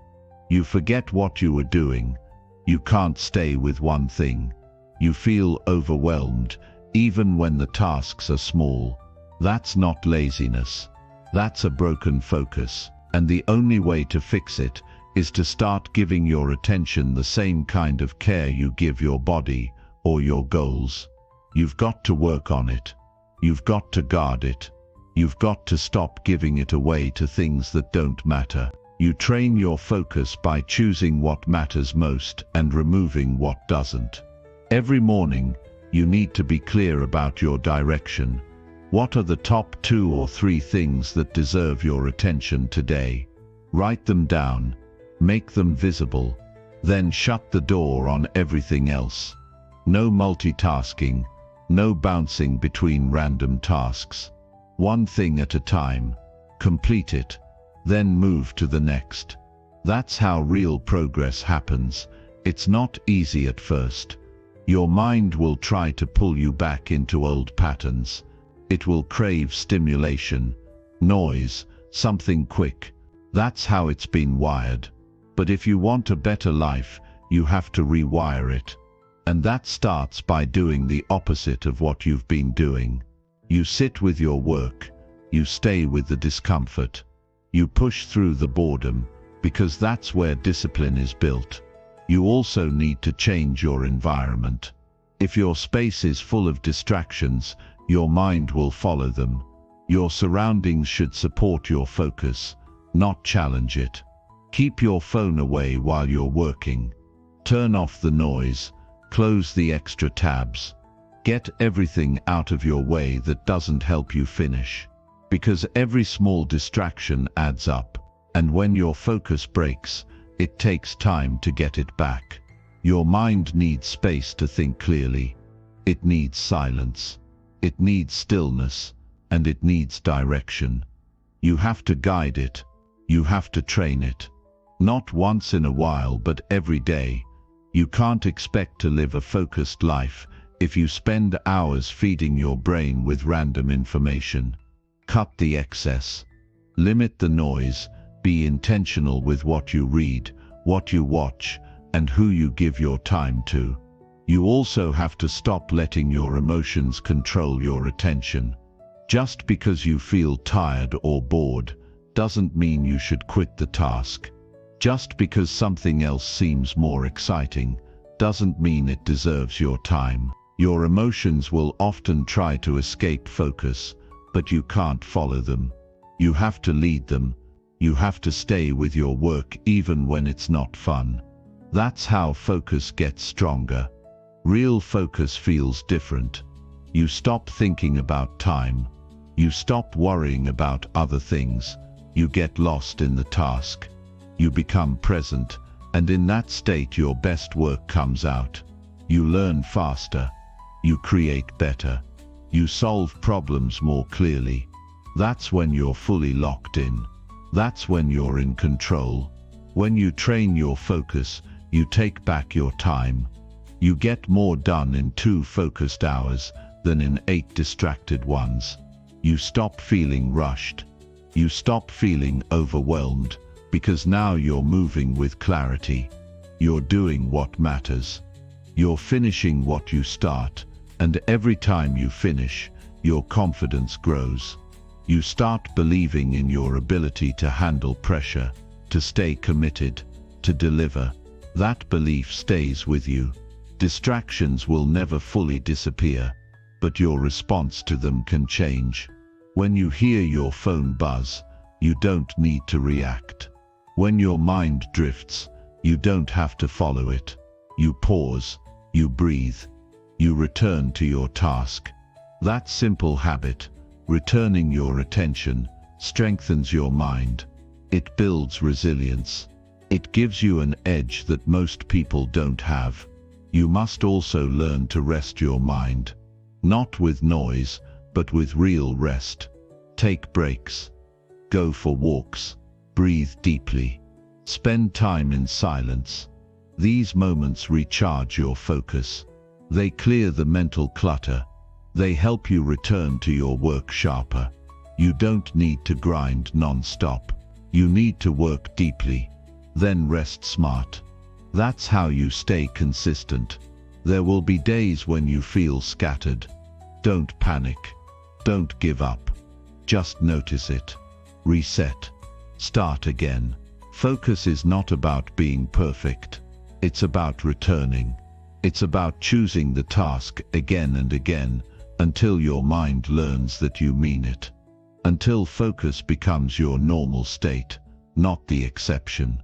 You forget what you were doing. You can't stay with one thing. You feel overwhelmed, even when the tasks are small. That's not laziness. That's a broken focus. And the only way to fix it is to start giving your attention the same kind of care you give your body or your goals. You've got to work on it. You've got to guard it. You've got to stop giving it away to things that don't matter. You train your focus by choosing what matters most and removing what doesn't. Every morning, you need to be clear about your direction. What are the top 2 or 3 things that deserve your attention today? Write them down. Make them visible. Then shut the door on everything else. No multitasking. No bouncing between random tasks. One thing at a time. Complete it. Then move to the next. That's how real progress happens. It's not easy at first. Your mind will try to pull you back into old patterns. It will crave stimulation, noise, something quick. That's how it's been wired. But if you want a better life, you have to rewire it. And that starts by doing the opposite of what you've been doing. You sit with your work. You stay with the discomfort. You push through the boredom, because that's where discipline is built. You also need to change your environment. If your space is full of distractions, your mind will follow them. Your surroundings should support your focus, not challenge it. Keep your phone away while you're working. Turn off the noise. Close the extra tabs. Get everything out of your way that doesn't help you finish. Because every small distraction adds up. And when your focus breaks, it takes time to get it back. Your mind needs space to think clearly. It needs silence. It needs stillness. And it needs direction. You have to guide it. You have to train it. Not once in a while, but every day. You can't expect to live a focused life if you spend hours feeding your brain with random information. Cut the excess. Limit the noise. Be intentional with what you read, what you watch, and who you give your time to. You also have to stop letting your emotions control your attention. Just because you feel tired or bored doesn't mean you should quit the task. Just because something else seems more exciting doesn't mean it deserves your time. Your emotions will often try to escape focus, but you can't follow them. You have to lead them. You have to stay with your work even when it's not fun. That's how focus gets stronger. Real focus feels different. You stop thinking about time. You stop worrying about other things. You get lost in the task. You become present, and in that state your best work comes out. You learn faster. You create better. You solve problems more clearly. That's when you're fully locked in. That's when you're in control. When you train your focus, you take back your time. You get more done in 2 focused hours than in 8 distracted ones. You stop feeling rushed. You stop feeling overwhelmed, because now you're moving with clarity. You're doing what matters. You're finishing what you start, and every time you finish, your confidence grows. You start believing in your ability to handle pressure, to stay committed, to deliver. That belief stays with you. Distractions will never fully disappear, but your response to them can change. When you hear your phone buzz, you don't need to react. When your mind drifts, You don't have to follow it. You pause, you breathe, you return to your task. That simple habit, returning your attention, strengthens your mind. It builds resilience. It gives you an edge that most people don't have. You must also learn to rest your mind. Not with noise, but with real rest. Take breaks. Go for walks. Breathe deeply. Spend time in silence. These moments recharge your focus. They clear the mental clutter. They help you return to your work sharper. You don't need to grind non-stop. You need to work deeply. Then rest smart. That's how you stay consistent. There will be days when you feel scattered. Don't panic. Don't give up. Just notice it. Reset. Start again. Focus is not about being perfect. It's about returning. It's about choosing the task again and again until your mind learns that you mean it. Until focus becomes your normal state, not the exception.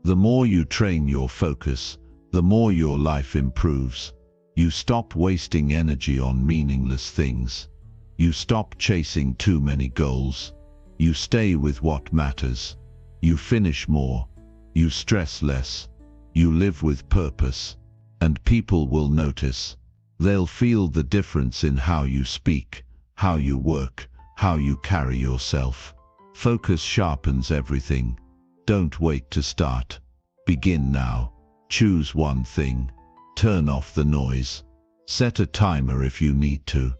The more you train your focus, the more your life improves. You stop wasting energy on meaningless things. You stop chasing too many goals. You stay with what matters. You finish more. You stress less. You live with purpose. And people will notice. They'll feel the difference in how you speak, how you work, how you carry yourself. Focus sharpens everything. Don't wait to start. Begin now. Choose one thing. Turn off the noise. Set a timer if you need to.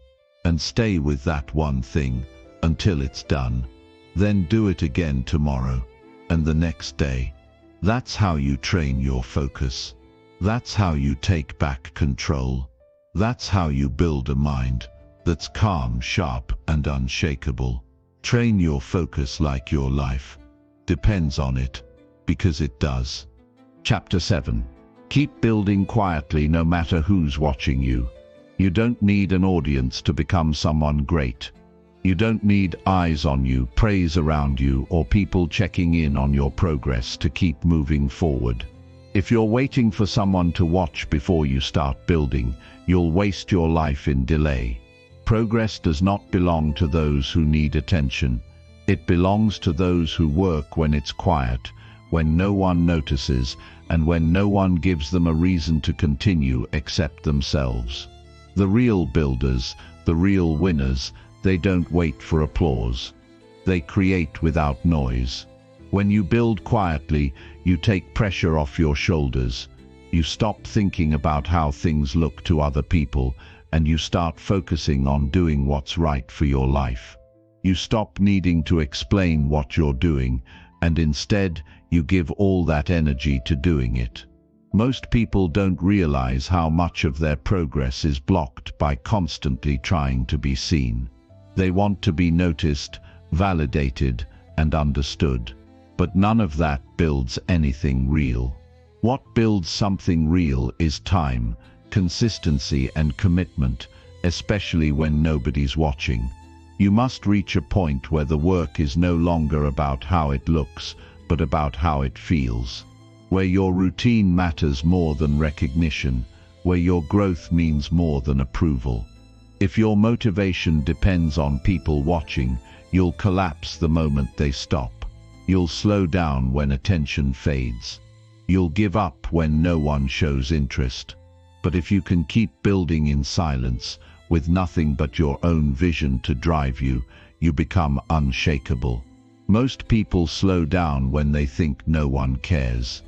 And stay with that one thing until it's done. Then do it again tomorrow and the next day. That's how you train your focus. That's how you take back control. That's how you build a mind that's calm, sharp, and unshakable. Train your focus like your life depends on it, because it does. Chapter 7. Keep building quietly no matter who's watching you. You don't need an audience to become someone great. You don't need eyes on you, praise around you, or people checking in on your progress to keep moving forward. If you're waiting for someone to watch before you start building, you'll waste your life in delay. Progress does not belong to those who need attention. It belongs to those who work when it's quiet, when no one notices, and when no one gives them a reason to continue except themselves. The real builders, the real winners, they don't wait for applause. They create without noise. When you build quietly, you take pressure off your shoulders. You stop thinking about how things look to other people, and you start focusing on doing what's right for your life. You stop needing to explain what you're doing, and instead, you give all that energy to doing it. Most people don't realize how much of their progress is blocked by constantly trying to be seen. They want to be noticed, validated, and understood. But none of that builds anything real. What builds something real is time, consistency, and commitment, especially when nobody's watching. You must reach a point where the work is no longer about how it looks, but about how it feels. Where your routine matters more than recognition, where your growth means more than approval. If your motivation depends on people watching, you'll collapse the moment they stop. You'll slow down when attention fades. You'll give up when no one shows interest. But if you can keep building in silence, with nothing but your own vision to drive you, you become unshakable. Most people slow down when they think no one cares.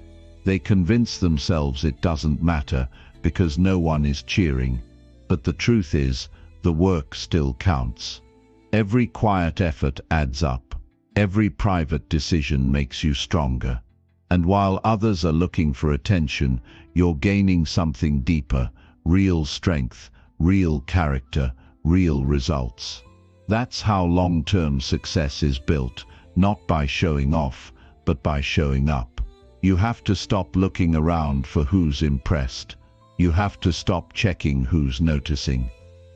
They convince themselves it doesn't matter because no one is cheering. But the truth is, the work still counts. Every quiet effort adds up. Every private decision makes you stronger. And while others are looking for attention, you're gaining something deeper, real strength, real character, real results. That's how long-term success is built, not by showing off, but by showing up. You have to stop looking around for who's impressed. You have to stop checking who's noticing.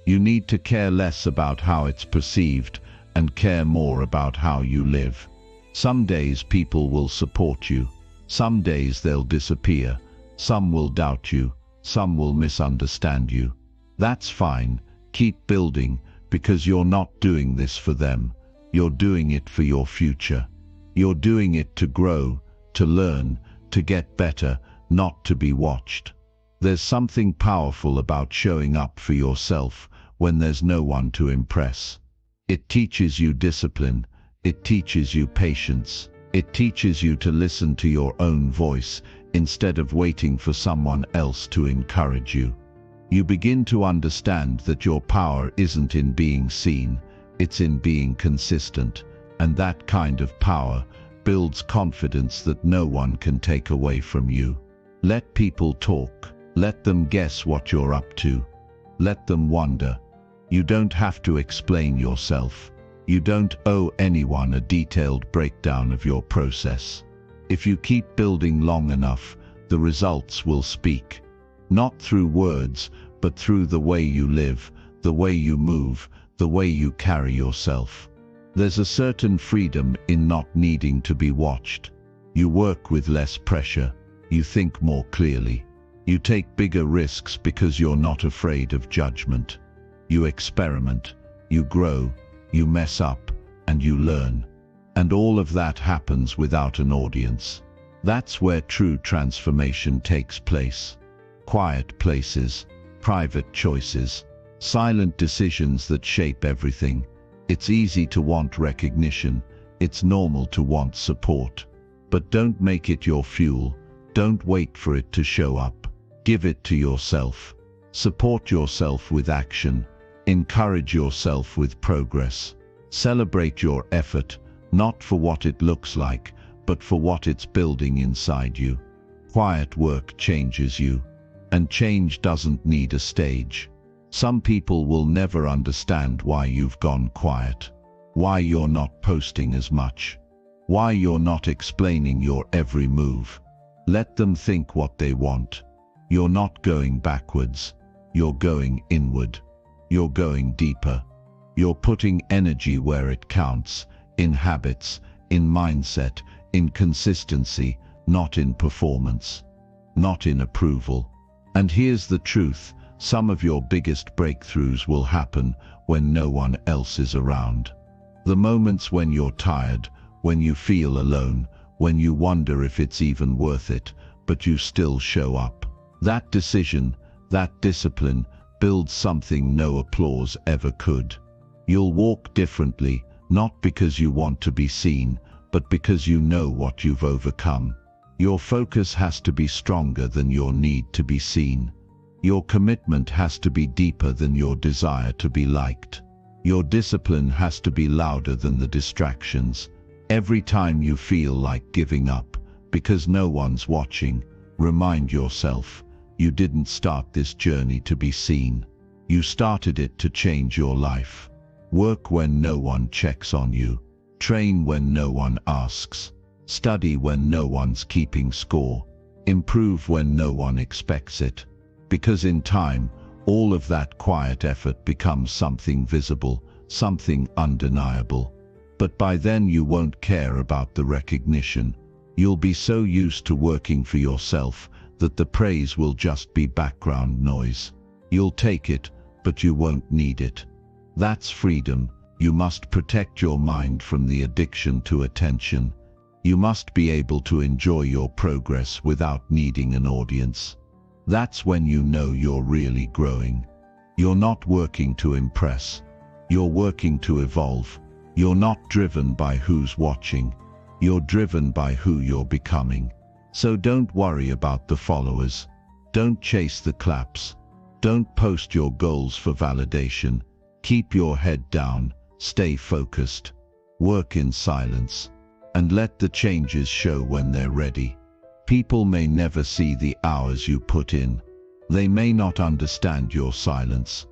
You need to care less about how it's perceived and care more about how you live. Some days people will support you. Some days they'll disappear, some will doubt you, some will misunderstand you. That's fine, keep building, because you're not doing this for them. You're doing it for your future. You're doing it to grow, to learn, to get better, not to be watched. There's something powerful about showing up for yourself when there's no one to impress. It teaches you discipline, it teaches you patience, it teaches you to listen to your own voice instead of waiting for someone else to encourage you. You begin to understand that your power isn't in being seen, it's in being consistent, and that kind of power builds confidence that no one can take away from you. Let people talk. Let them guess what you're up to. Let them wonder. You don't have to explain yourself. You don't owe anyone a detailed breakdown of your process. If you keep building long enough, the results will speak. Not through words, but through the way you live, the way you move, the way you carry yourself. There's a certain freedom in not needing to be watched. You work with less pressure. You think more clearly. You take bigger risks because you're not afraid of judgment. You experiment, you grow, you mess up, and you learn. And all of that happens without an audience. That's where true transformation takes place. Quiet places, private choices, silent decisions that shape everything. It's easy to want recognition. It's normal to want support. But don't make it your fuel. Don't wait for it to show up. Give it to yourself. Support yourself with action. Encourage yourself with progress. Celebrate your effort, not for what it looks like, but for what it's building inside you. Quiet work changes you, and change doesn't need a stage. Some people will never understand why you've gone quiet, why you're not posting as much, why you're not explaining your every move. Let them think what they want. You're not going backwards. You're going inward. You're going deeper. You're putting energy where it counts, in habits, in mindset, in consistency, not in performance, not in approval. And here's the truth, some of your biggest breakthroughs will happen when no one else is around. The moments when you're tired, when you feel alone, when you wonder if it's even worth it, but you still show up. That decision, that discipline, builds something no applause ever could. You'll walk differently, not because you want to be seen, but because you know what you've overcome. Your focus has to be stronger than your need to be seen. Your commitment has to be deeper than your desire to be liked. Your discipline has to be louder than the distractions. Every time you feel like giving up, because no one's watching, remind yourself, you didn't start this journey to be seen. You started it to change your life. Work when no one checks on you. Train when no one asks. Study when no one's keeping score. Improve when no one expects it. Because in time, all of that quiet effort becomes something visible, something undeniable. But by then you won't care about the recognition. You'll be so used to working for yourself that the praise will just be background noise. You'll take it, but you won't need it. That's freedom. You must protect your mind from the addiction to attention. You must be able to enjoy your progress without needing an audience. That's when you know you're really growing. You're not working to impress. You're working to evolve. You're not driven by who's watching. You're driven by who you're becoming. So don't worry about the followers. Don't chase the claps. Don't post your goals for validation. Keep your head down. Stay focused. Work in silence. And let the changes show when they're ready. People may never see the hours you put in. They may not understand your silence.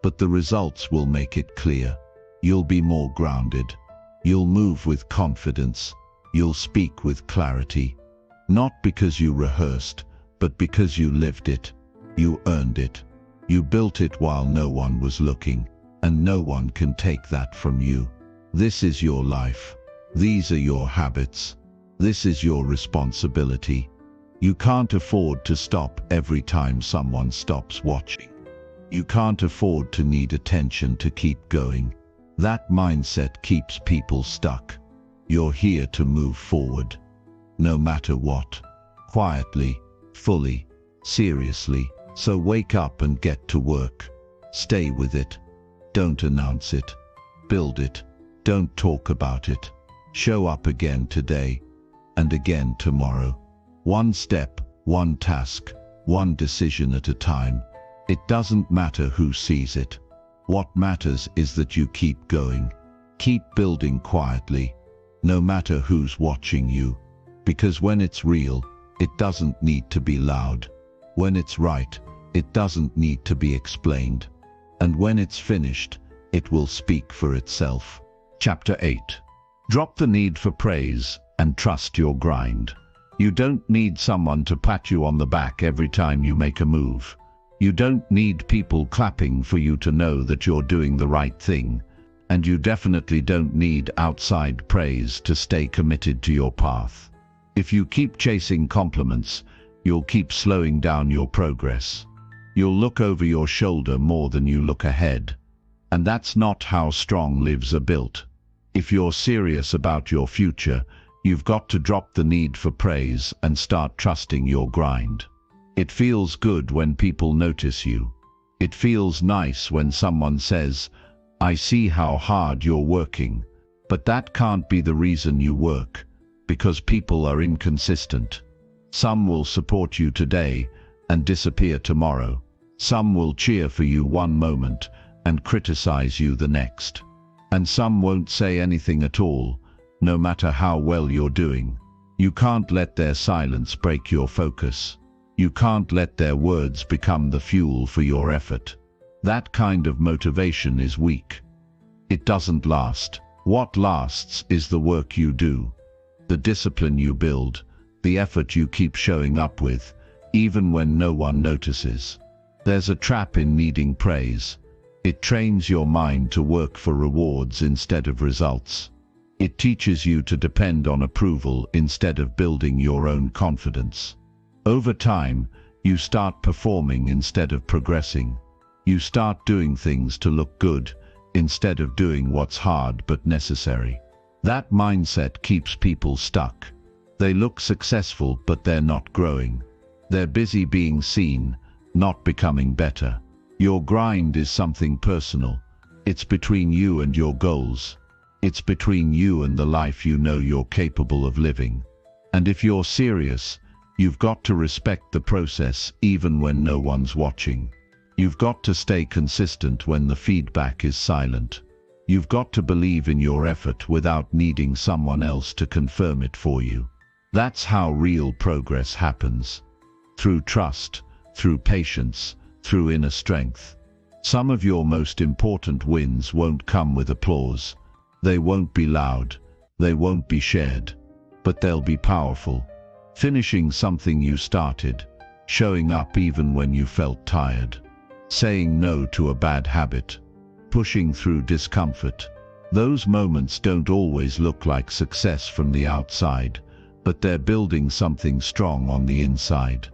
But the results will make it clear. You'll be more grounded. You'll move with confidence. You'll speak with clarity. Not because you rehearsed, but because you lived it. You earned it. You built it while no one was looking, and no one can take that from you. This is your life. These are your habits. This is your responsibility. You can't afford to stop every time someone stops watching. You can't afford to need attention to keep going. That mindset keeps people stuck. You're here to move forward, no matter what. Quietly, fully, seriously. So wake up and get to work. Stay with it. Don't announce it. Build it. Don't talk about it. Show up again today and again tomorrow. One step, one task, one decision at a time. It doesn't matter who sees it. What matters is that you keep going. Keep building quietly, no matter who's watching you. Because when it's real, it doesn't need to be loud. When it's right, it doesn't need to be explained. And when it's finished, it will speak for itself. Chapter 8. Drop the need for praise and trust your grind. You don't need someone to pat you on the back every time you make a move. You don't need people clapping for you to know that you're doing the right thing. And you definitely don't need outside praise to stay committed to your path. If you keep chasing compliments, you'll keep slowing down your progress. You'll look over your shoulder more than you look ahead. And that's not how strong lives are built. If you're serious about your future, you've got to drop the need for praise and start trusting your grind. It feels good when people notice you. It feels nice when someone says, "I see how hard you're working." But that can't be the reason you work, because people are inconsistent. Some will support you today and disappear tomorrow. Some will cheer for you one moment and criticize you the next. And some won't say anything at all, no matter how well you're doing. You can't let their silence break your focus. You can't let their words become the fuel for your effort. That kind of motivation is weak. It doesn't last. What lasts is the work you do, the discipline you build, the effort you keep showing up with, even when no one notices. There's a trap in needing praise. It trains your mind to work for rewards instead of results. It teaches you to depend on approval instead of building your own confidence. Over time, you start performing instead of progressing. You start doing things to look good instead of doing what's hard but necessary. That mindset keeps people stuck. They look successful, but they're not growing. They're busy being seen, not becoming better. Your grind is something personal. It's between you and your goals. It's between you and the life you know you're capable of living. And if you're serious, you've got to respect the process even when no one's watching. You've got to stay consistent when the feedback is silent. You've got to believe in your effort without needing someone else to confirm it for you. That's how real progress happens. Through trust, through patience, through inner strength. Some of your most important wins won't come with applause. They won't be loud. They won't be shared. But they'll be powerful. Finishing something you started, showing up even when you felt tired, saying no to a bad habit, pushing through discomfort. Those moments don't always look like success from the outside, but they're building something strong on the inside.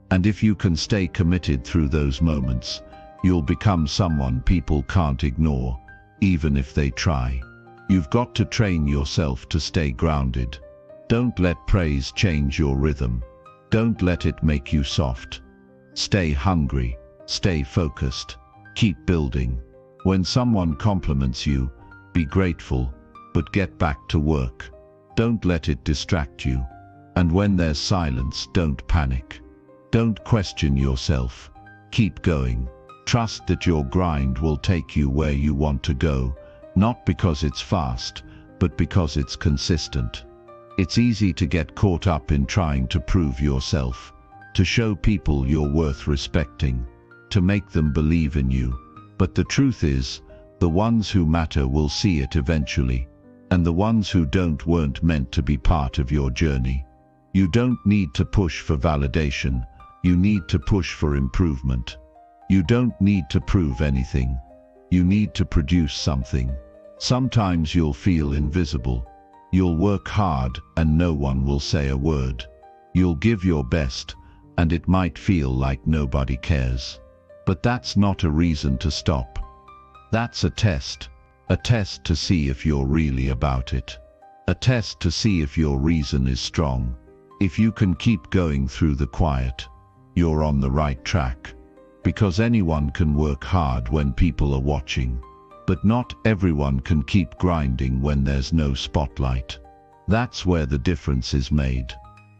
And if you can stay committed through those moments, you'll become someone people can't ignore, even if they try. You've got to train yourself to stay grounded. Don't let praise change your rhythm. Don't let it make you soft. Stay hungry. Stay focused. Keep building. When someone compliments you, be grateful, but get back to work. Don't let it distract you. And when there's silence, don't panic. Don't question yourself. Keep going. Trust that your grind will take you where you want to go, not because it's fast, but because it's consistent. It's easy to get caught up in trying to prove yourself, to show people you're worth respecting, to make them believe in you. But the truth is, the ones who matter will see it eventually, and the ones who don't weren't meant to be part of your journey. You don't need to push for validation. You need to push for improvement. You don't need to prove anything. You need to produce something. Sometimes you'll feel invisible. You'll work hard and no one will say a word. You'll give your best and it might feel like nobody cares. But that's not a reason to stop. That's a test to see if you're really about it. A test to see if your reason is strong. If you can keep going through the quiet, you're on the right track. Because anyone can work hard when people are watching. But not everyone can keep grinding when there's no spotlight. That's where the difference is made.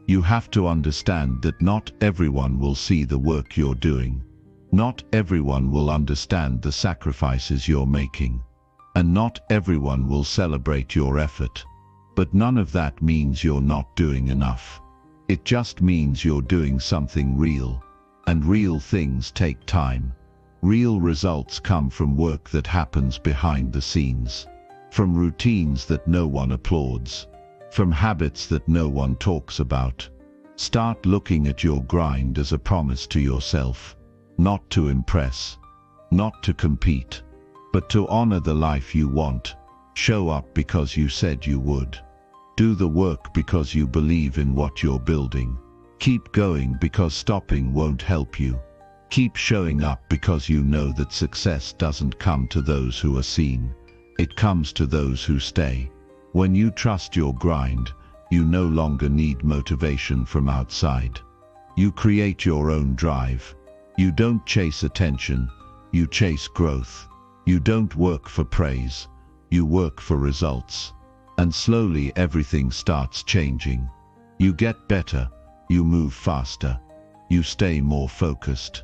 You have to understand that not everyone will see the work you're doing. Not everyone will understand the sacrifices you're making. And not everyone will celebrate your effort. But none of that means you're not doing enough. It just means you're doing something real. And real things take time. Real results come from work that happens behind the scenes. From routines that no one applauds. From habits that no one talks about. Start looking at your grind as a promise to yourself. Not to impress. Not to compete. But to honor the life you want. Show up because you said you would. Do the work because you believe in what you're building. Keep going because stopping won't help you. Keep showing up because you know that success doesn't come to those who are seen. It comes to those who stay. When you trust your grind, you no longer need motivation from outside. You create your own drive. You don't chase attention, you chase growth. You don't work for praise, you work for results. And slowly everything starts changing. You get better, you move faster, you stay more focused.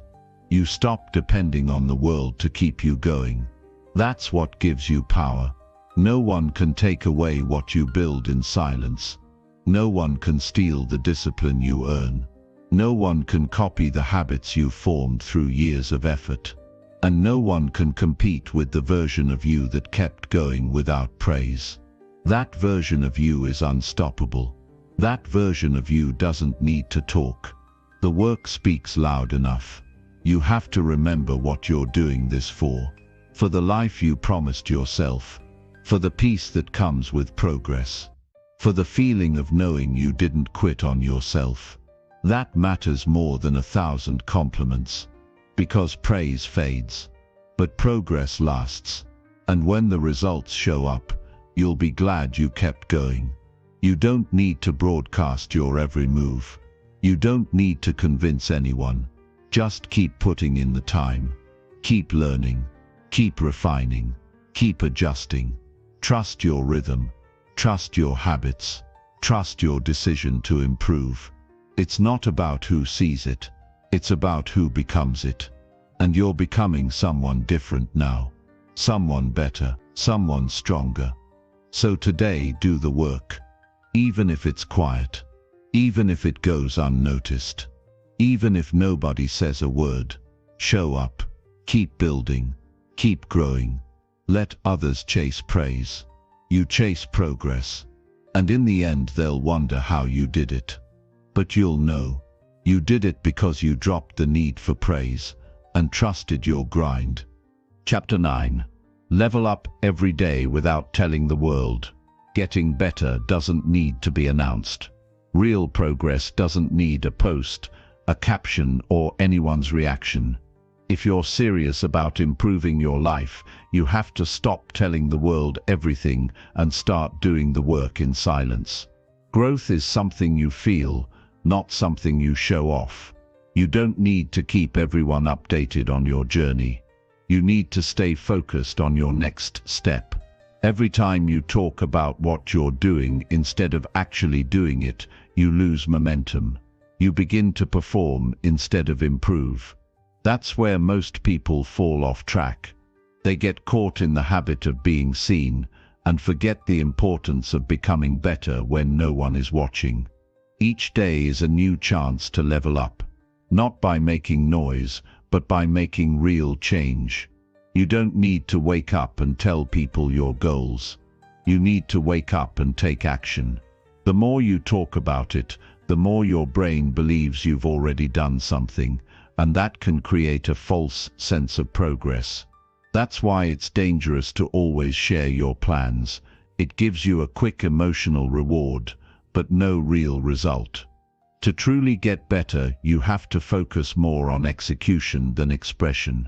You stop depending on the world to keep you going. That's what gives you power. No one can take away what you build in silence. No one can steal the discipline you earn. No one can copy the habits you formed through years of effort. And no one can compete with the version of you that kept going without praise. That version of you is unstoppable. That version of you doesn't need to talk. The work speaks loud enough. You have to remember what you're doing this for. For the life you promised yourself. For the peace that comes with progress. For the feeling of knowing you didn't quit on yourself. That matters more than 1,000 compliments. Because praise fades. But progress lasts. And when the results show up, you'll be glad you kept going. You don't need to broadcast your every move. You don't need to convince anyone. Just keep putting in the time. Keep learning. Keep refining. Keep adjusting. Trust your rhythm. Trust your habits. Trust your decision to improve. It's not about who sees it. It's about who becomes it. And you're becoming someone different now. Someone better. Someone stronger. So today, do the work. Even if it's quiet. Even if it goes unnoticed. Even if nobody says a word. Show up. Keep building. Keep growing. Let others chase praise. You chase progress. And in the end they'll wonder how you did it. But you'll know. You did it because you dropped the need for praise and trusted your grind. Chapter 9. Level up every day without telling the world. Getting better doesn't need to be announced. Real progress doesn't need a post, a caption, or anyone's reaction. If you're serious about improving your life, you have to stop telling the world everything and start doing the work in silence. Growth is something you feel, not something you show off. You don't need to keep everyone updated on your journey. You need to stay focused on your next step. Every time you talk about what you're doing instead of actually doing it, you lose momentum. You begin to perform instead of improve. That's where most people fall off track. They get caught in the habit of being seen and forget the importance of becoming better when no one is watching. Each day is a new chance to level up, not by making noise, but by making real change. You don't need to wake up and tell people your goals. You need to wake up and take action. The more you talk about it, the more your brain believes you've already done something, and that can create a false sense of progress. That's why it's dangerous to always share your plans. It gives you a quick emotional reward, but no real result. To truly get better, you have to focus more on execution than expression.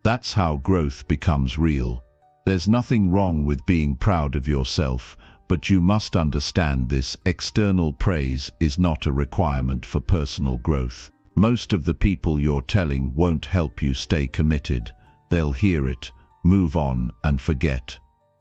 That's how growth becomes real. There's nothing wrong with being proud of yourself, but you must understand this: external praise is not a requirement for personal growth. Most of the people you're telling won't help you stay committed. They'll hear it, move on, and forget.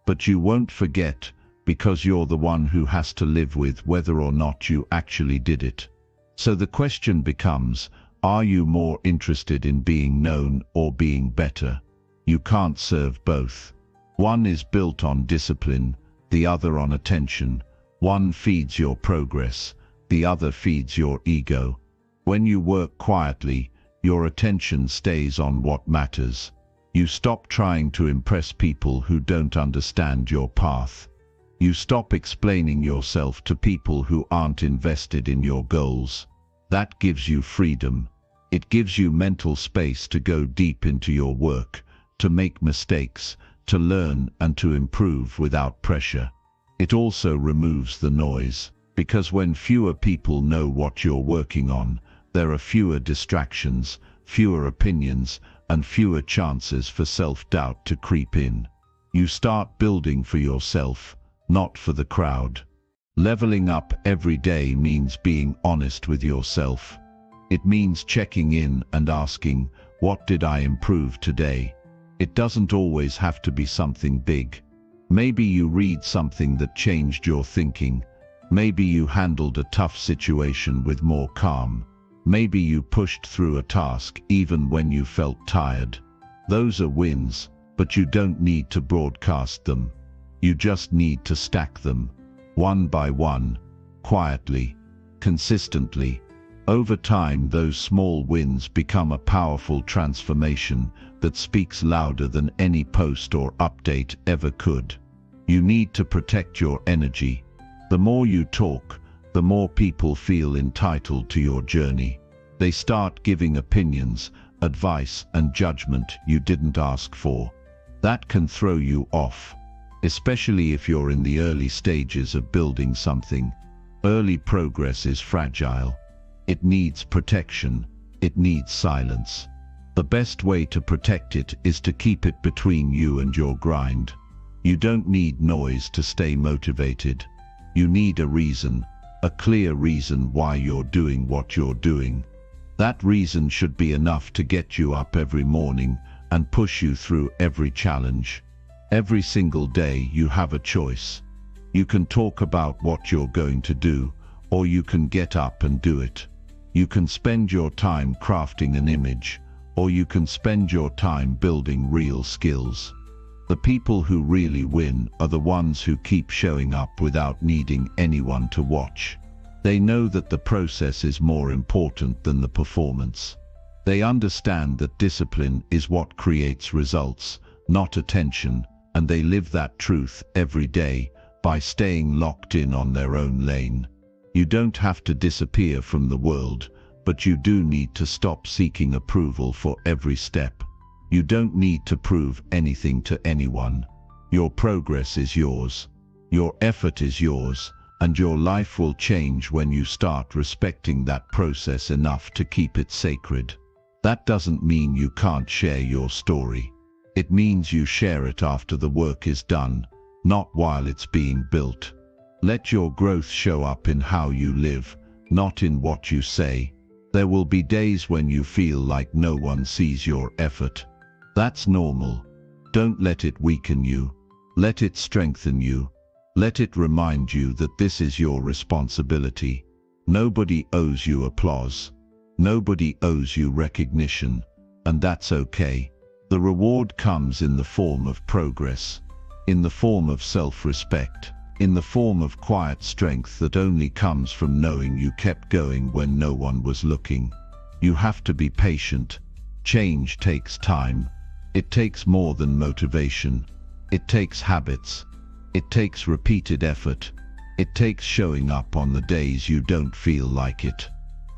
But you won't forget, because you're the one who has to live with whether or not you actually did it. So the question becomes, are you more interested in being known or being better? You can't serve both. One is built on discipline, the other on attention. One feeds your progress, the other feeds your ego. When you work quietly, your attention stays on what matters. You stop trying to impress people who don't understand your path. You stop explaining yourself to people who aren't invested in your goals. That gives you freedom. It gives you mental space to go deep into your work, to make mistakes, to learn and to improve without pressure. It also removes the noise, because when fewer people know what you're working on, there are fewer distractions, fewer opinions, and fewer chances for self-doubt to creep in. You start building for yourself, not for the crowd. Leveling up every day means being honest with yourself. It means checking in and asking, what did I improve today? It doesn't always have to be something big. Maybe you read something that changed your thinking. Maybe you handled a tough situation with more calm. Maybe you pushed through a task even when you felt tired. Those are wins, but you don't need to broadcast them. You just need to stack them, one by one, quietly, consistently. Over time, those small wins become a powerful transformation that speaks louder than any post or update ever could. You need to protect your energy. The more you talk, the more people feel entitled to your journey. They start giving opinions, advice, and judgment you didn't ask for. That can throw you off, especially if you're in the early stages of building something. Early progress is fragile. It needs protection. It needs silence. The best way to protect it is to keep it between you and your grind. You don't need noise to stay motivated. You need a reason, a clear reason why you're doing what you're doing. That reason should be enough to get you up every morning and push you through every challenge. Every single day you have a choice. You can talk about what you're going to do, or you can get up and do it. You can spend your time crafting an image, or you can spend your time building real skills. The people who really win are the ones who keep showing up without needing anyone to watch. They know that the process is more important than the performance. They understand that discipline is what creates results, not attention, and they live that truth every day by staying locked in on their own lane. You don't have to disappear from the world, but you do need to stop seeking approval for every step. You don't need to prove anything to anyone. Your progress is yours. Your effort is yours, and your life will change when you start respecting that process enough to keep it sacred. That doesn't mean you can't share your story. It means you share it after the work is done, not while it's being built. Let your growth show up in how you live, not in what you say. There will be days when you feel like no one sees your effort. That's normal. Don't let it weaken you. Let it strengthen you. Let it remind you that this is your responsibility. Nobody owes you applause. Nobody owes you recognition, and that's okay. The reward comes in the form of progress, in the form of self-respect, in the form of quiet strength that only comes from knowing you kept going when no one was looking. You have to be patient. Change takes time. It takes more than motivation. It takes habits. It takes repeated effort. It takes showing up on the days you don't feel like it.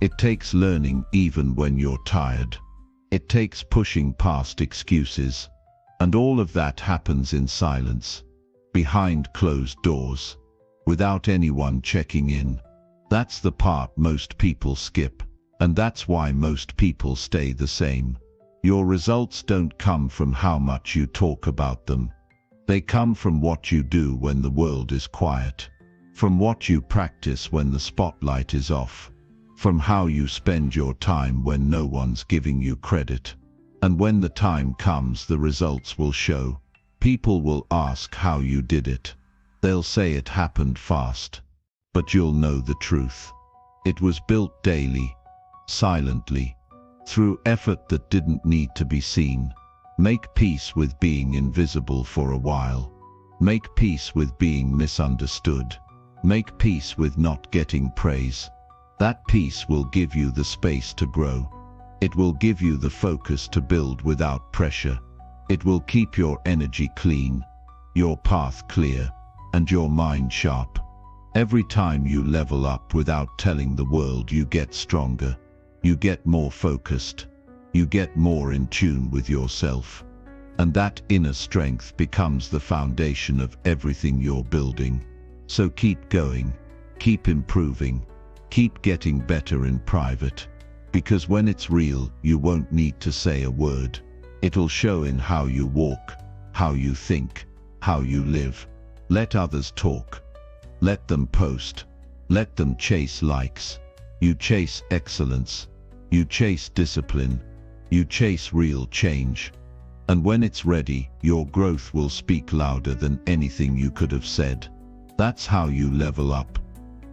It takes learning even when you're tired. It takes pushing past excuses. And all of that happens in silence. behind closed doors, without anyone checking in. That's the part most people skip, and that's why most people stay the same. Your results don't come from how much you talk about them. They come from what you do when the world is quiet, from what you practice when the spotlight is off, from how you spend your time when no one's giving you credit. And when the time comes, the results will show. People will ask how you did it. They'll say it happened fast. But you'll know the truth. It was built daily, silently, through effort that didn't need to be seen. Make peace with being invisible for a while. Make peace with being misunderstood. Make peace with not getting praise. That peace will give you the space to grow. It will give you the focus to build without pressure. It will keep your energy clean, your path clear, and your mind sharp. Every time you level up without telling the world, you get stronger. You get more focused. You get more in tune with yourself. And that inner strength becomes the foundation of everything you're building. So keep going, keep improving, keep getting better in private. Because when it's real, you won't need to say a word. It'll show in how you walk, how you think, how you live. Let others talk. Let them post. Let them chase likes. You chase excellence. You chase discipline. You chase real change. And when it's ready, your growth will speak louder than anything you could have said. That's how you level up.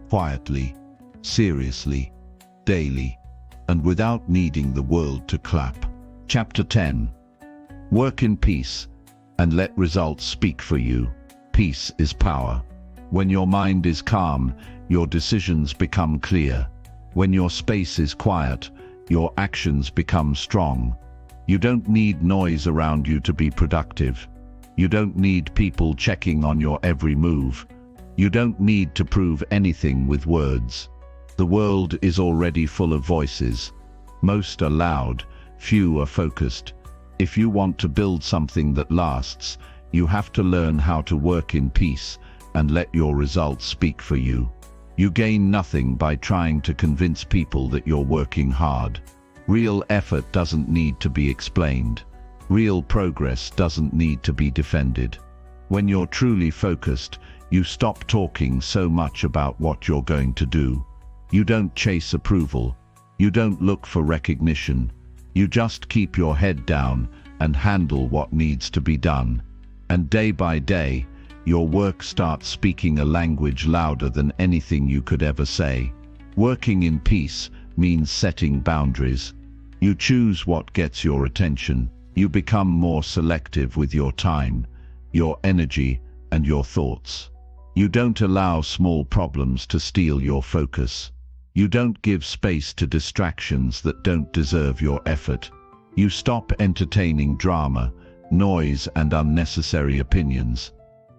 Quietly, seriously, daily, and without needing the world to clap. Chapter 10. Work in peace, and let results speak for you. Peace is power. When your mind is calm, your decisions become clear. When your space is quiet, your actions become strong. You don't need noise around you to be productive. You don't need people checking on your every move. You don't need to prove anything with words. The world is already full of voices. Most are loud, few are focused. If you want to build something that lasts, you have to learn how to work in peace and let your results speak for you. You gain nothing by trying to convince people that you're working hard. Real effort doesn't need to be explained. Real progress doesn't need to be defended. When you're truly focused, you stop talking so much about what you're going to do. You don't chase approval. You don't look for recognition. You just keep your head down and handle what needs to be done. And day by day, your work starts speaking a language louder than anything you could ever say. Working in peace means setting boundaries. You choose what gets your attention. You become more selective with your time, your energy, and your thoughts. You don't allow small problems to steal your focus. You don't give space to distractions that don't deserve your effort. You stop entertaining drama, noise, and unnecessary opinions.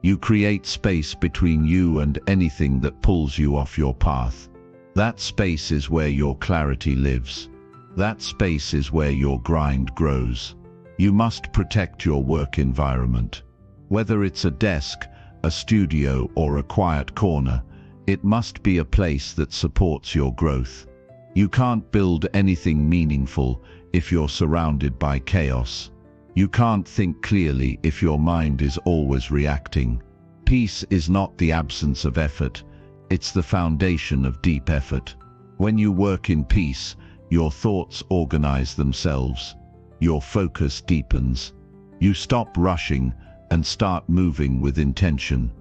You create space between you and anything that pulls you off your path. That space is where your clarity lives. That space is where your grind grows. You must protect your work environment. Whether it's a desk, a studio, or a quiet corner, it must be a place that supports your growth. You can't build anything meaningful if you're surrounded by chaos. You can't think clearly if your mind is always reacting. Peace is not the absence of effort, it's the foundation of deep effort. When you work in peace, your thoughts organize themselves. Your focus deepens. You stop rushing and start moving with intention.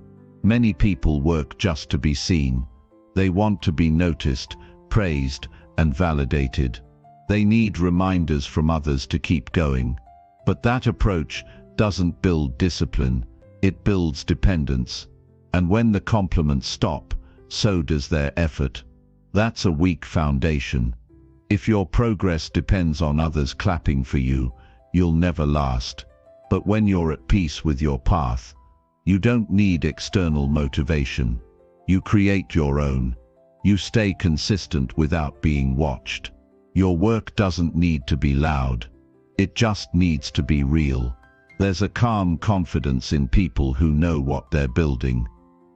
Many people work just to be seen. They want to be noticed, praised, and validated. They need reminders from others to keep going. But that approach doesn't build discipline, it builds dependence. And when the compliments stop, so does their effort. That's a weak foundation. If your progress depends on others clapping for you, you'll never last. But when you're at peace with your path, you don't need external motivation. You create your own. You stay consistent without being watched. Your work doesn't need to be loud. It just needs to be real. There's a calm confidence in people who know what they're building.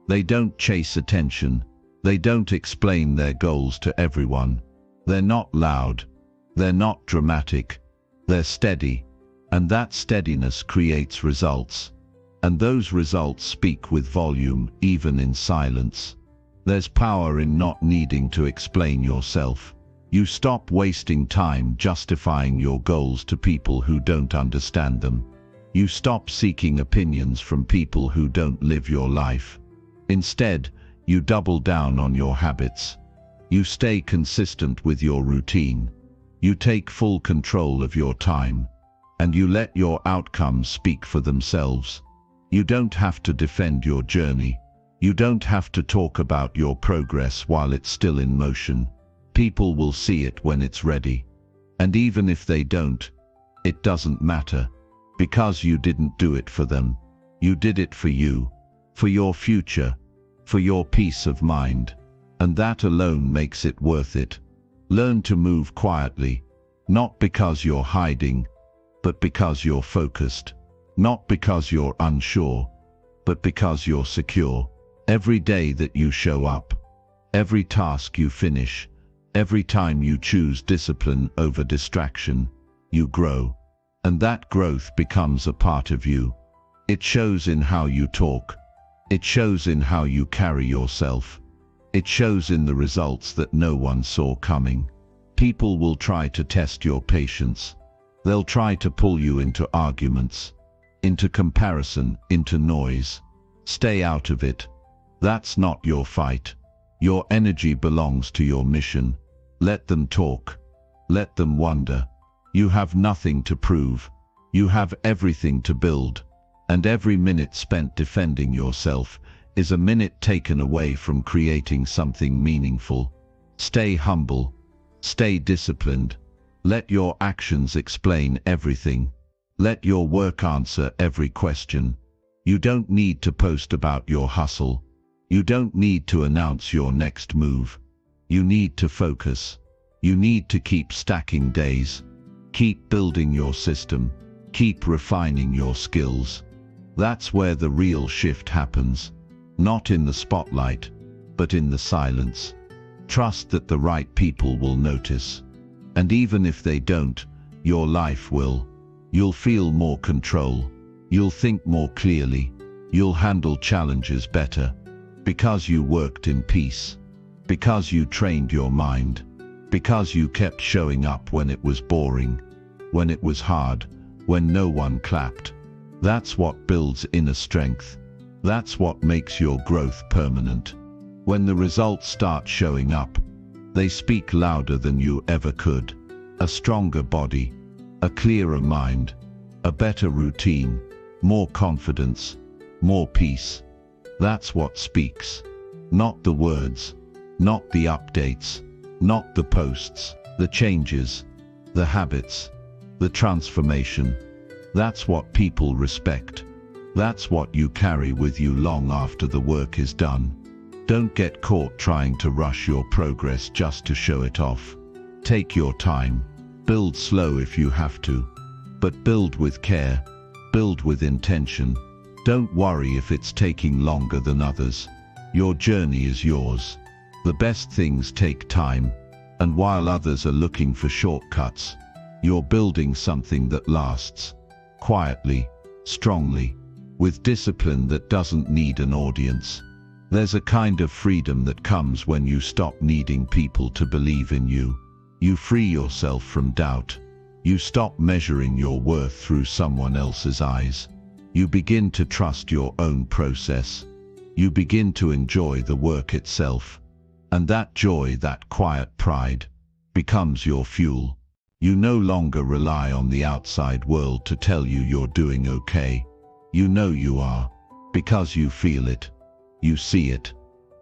They don't chase attention. They don't explain their goals to everyone. They're not loud. They're not dramatic. They're steady. And that steadiness creates results. And those results speak with volume, even in silence. There's power in not needing to explain yourself. You stop wasting time justifying your goals to people who don't understand them. You stop seeking opinions from people who don't live your life. Instead, you double down on your habits. You stay consistent with your routine. You take full control of your time. And you let your outcomes speak for themselves. You don't have to defend your journey. You don't have to talk about your progress while it's still in motion. People will see it when it's ready. And even if they don't, it doesn't matter. Because you didn't do it for them. You did it for you, for your future, for your peace of mind. And that alone makes it worth it. Learn to move quietly, not because you're hiding, but because you're focused. Not because you're unsure, but because you're secure. Every day that you show up, every task you finish, every time you choose discipline over distraction, you grow. And that growth becomes a part of you. It shows in how you talk. It shows in how you carry yourself. It shows in the results that no one saw coming. People will try to test your patience. They'll try to pull you into arguments, into comparison, into noise. Stay out of it. That's not your fight. Your energy belongs to your mission. Let them talk. Let them wonder. You have nothing to prove. You have everything to build. And every minute spent defending yourself is a minute taken away from creating something meaningful. Stay humble. Stay disciplined. Let your actions explain everything. Let your work answer every question. You don't need to post about your hustle. You don't need to announce your next move. You need to focus. You need to keep stacking days. Keep building your system. Keep refining your skills. That's where the real shift happens. Not in the spotlight, but in the silence. Trust that the right people will notice. And even if they don't, your life will. You'll feel more control. You'll think more clearly. You'll handle challenges better. Because you worked in peace. Because you trained your mind. Because you kept showing up when it was boring. When it was hard. When no one clapped. That's what builds inner strength. That's what makes your growth permanent. When the results start showing up, they speak louder than you ever could. A stronger body, a clearer mind, a better routine, more confidence, more peace. That's what speaks. Not the words, not the updates, not the posts, the changes, the habits, the transformation. That's what people respect. That's what you carry with you long after the work is done. Don't get caught trying to rush your progress just to show it off. Take your time. Build slow if you have to. But build with care. Build with intention. Don't worry if it's taking longer than others. Your journey is yours. The best things take time. And while others are looking for shortcuts, you're building something that lasts. Quietly, strongly, with discipline that doesn't need an audience. There's a kind of freedom that comes when you stop needing people to believe in you. You free yourself from doubt. You stop measuring your worth through someone else's eyes. You begin to trust your own process. You begin to enjoy the work itself. And that joy, that quiet pride, becomes your fuel. You no longer rely on the outside world to tell you you're doing okay. You know you are, because you feel it. You see it.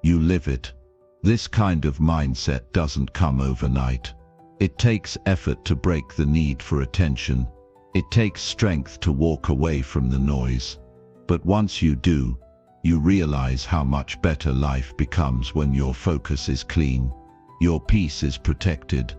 You live it. This kind of mindset doesn't come overnight. It takes effort to break the need for attention. It takes strength to walk away from the noise. But once you do, you realize how much better life becomes when your focus is clean, your peace is protected,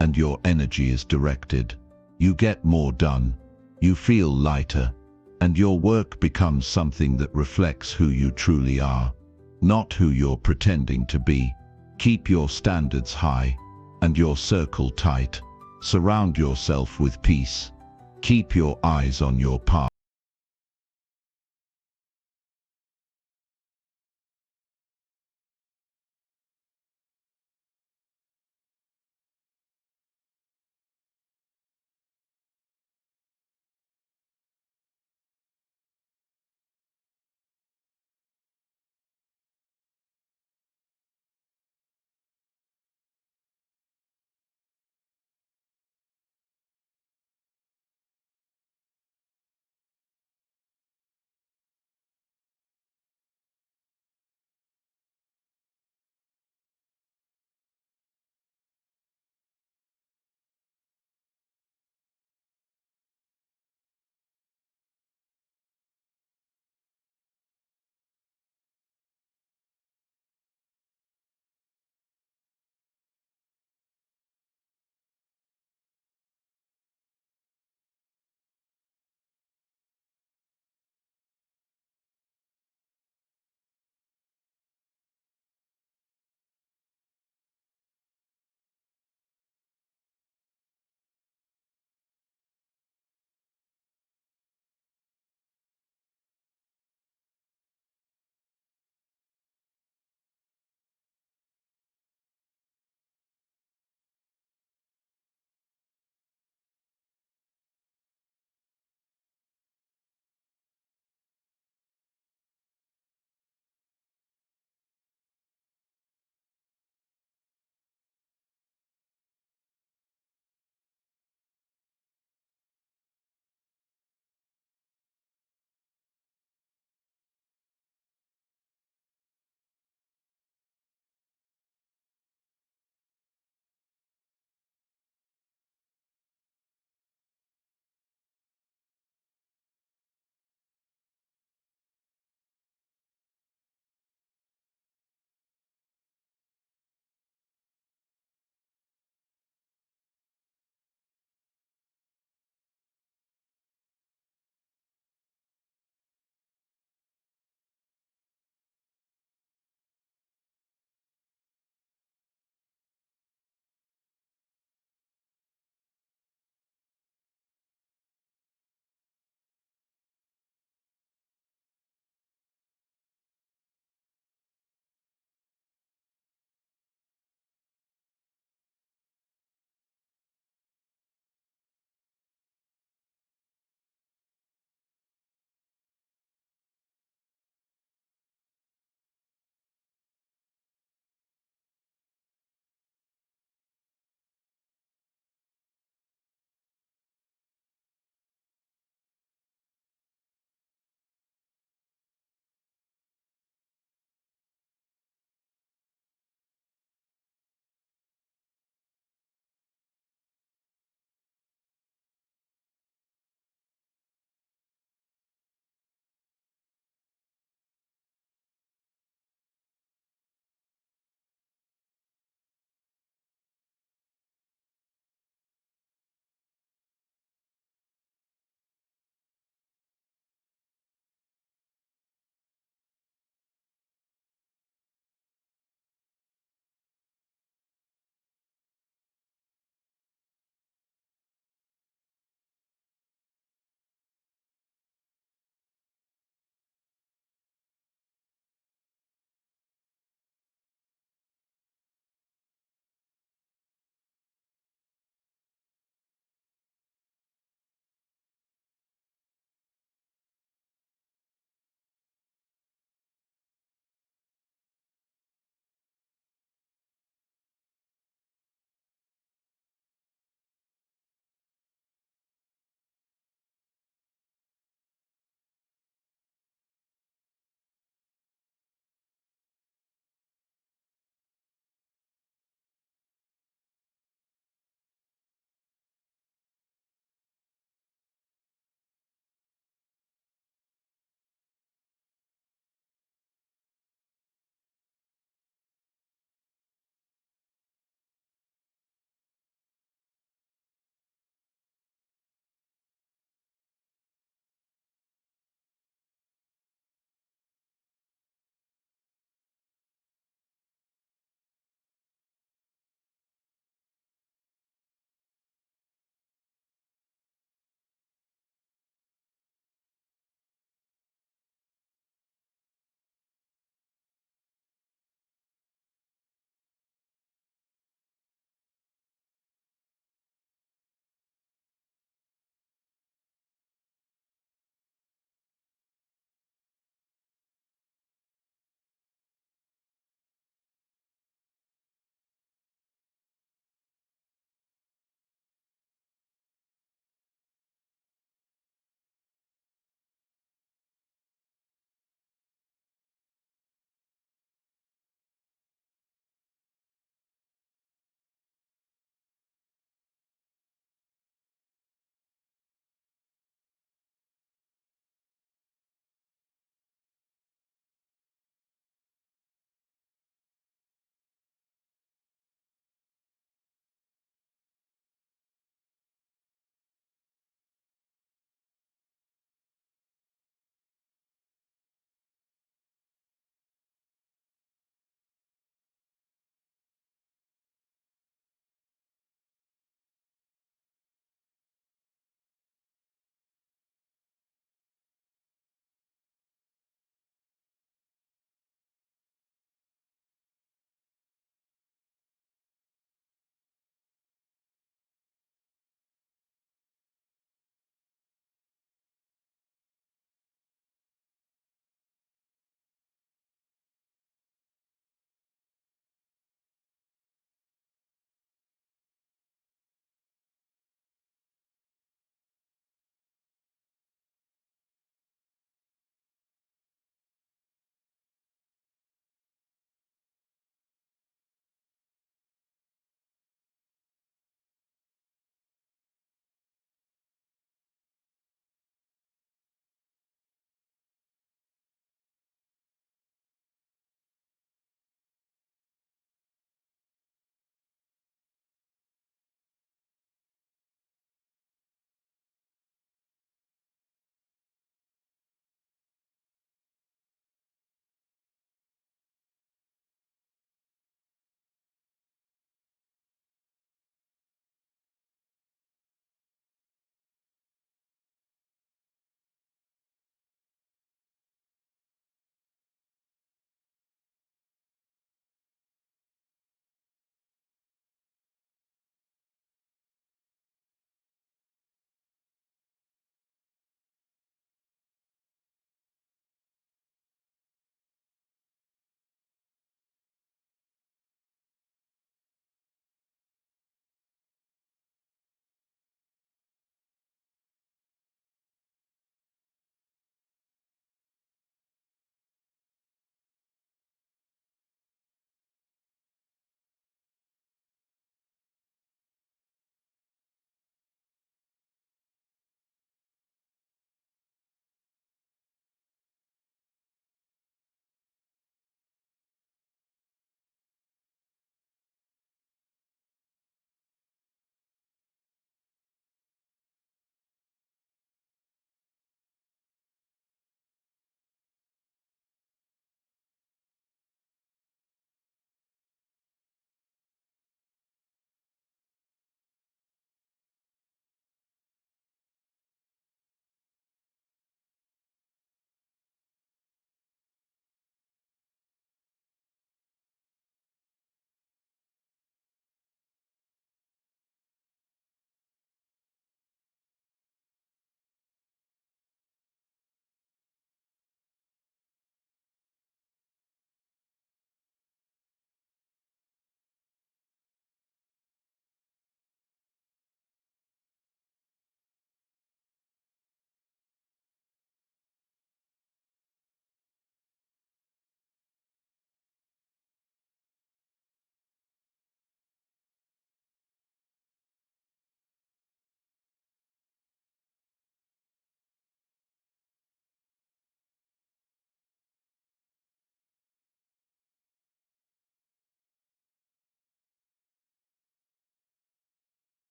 and your energy is directed. You get more done. You feel lighter. and your work becomes something that reflects who you truly are, not who you're pretending to be. Keep your standards high and your circle tight. Surround yourself with peace. Keep your eyes on your path.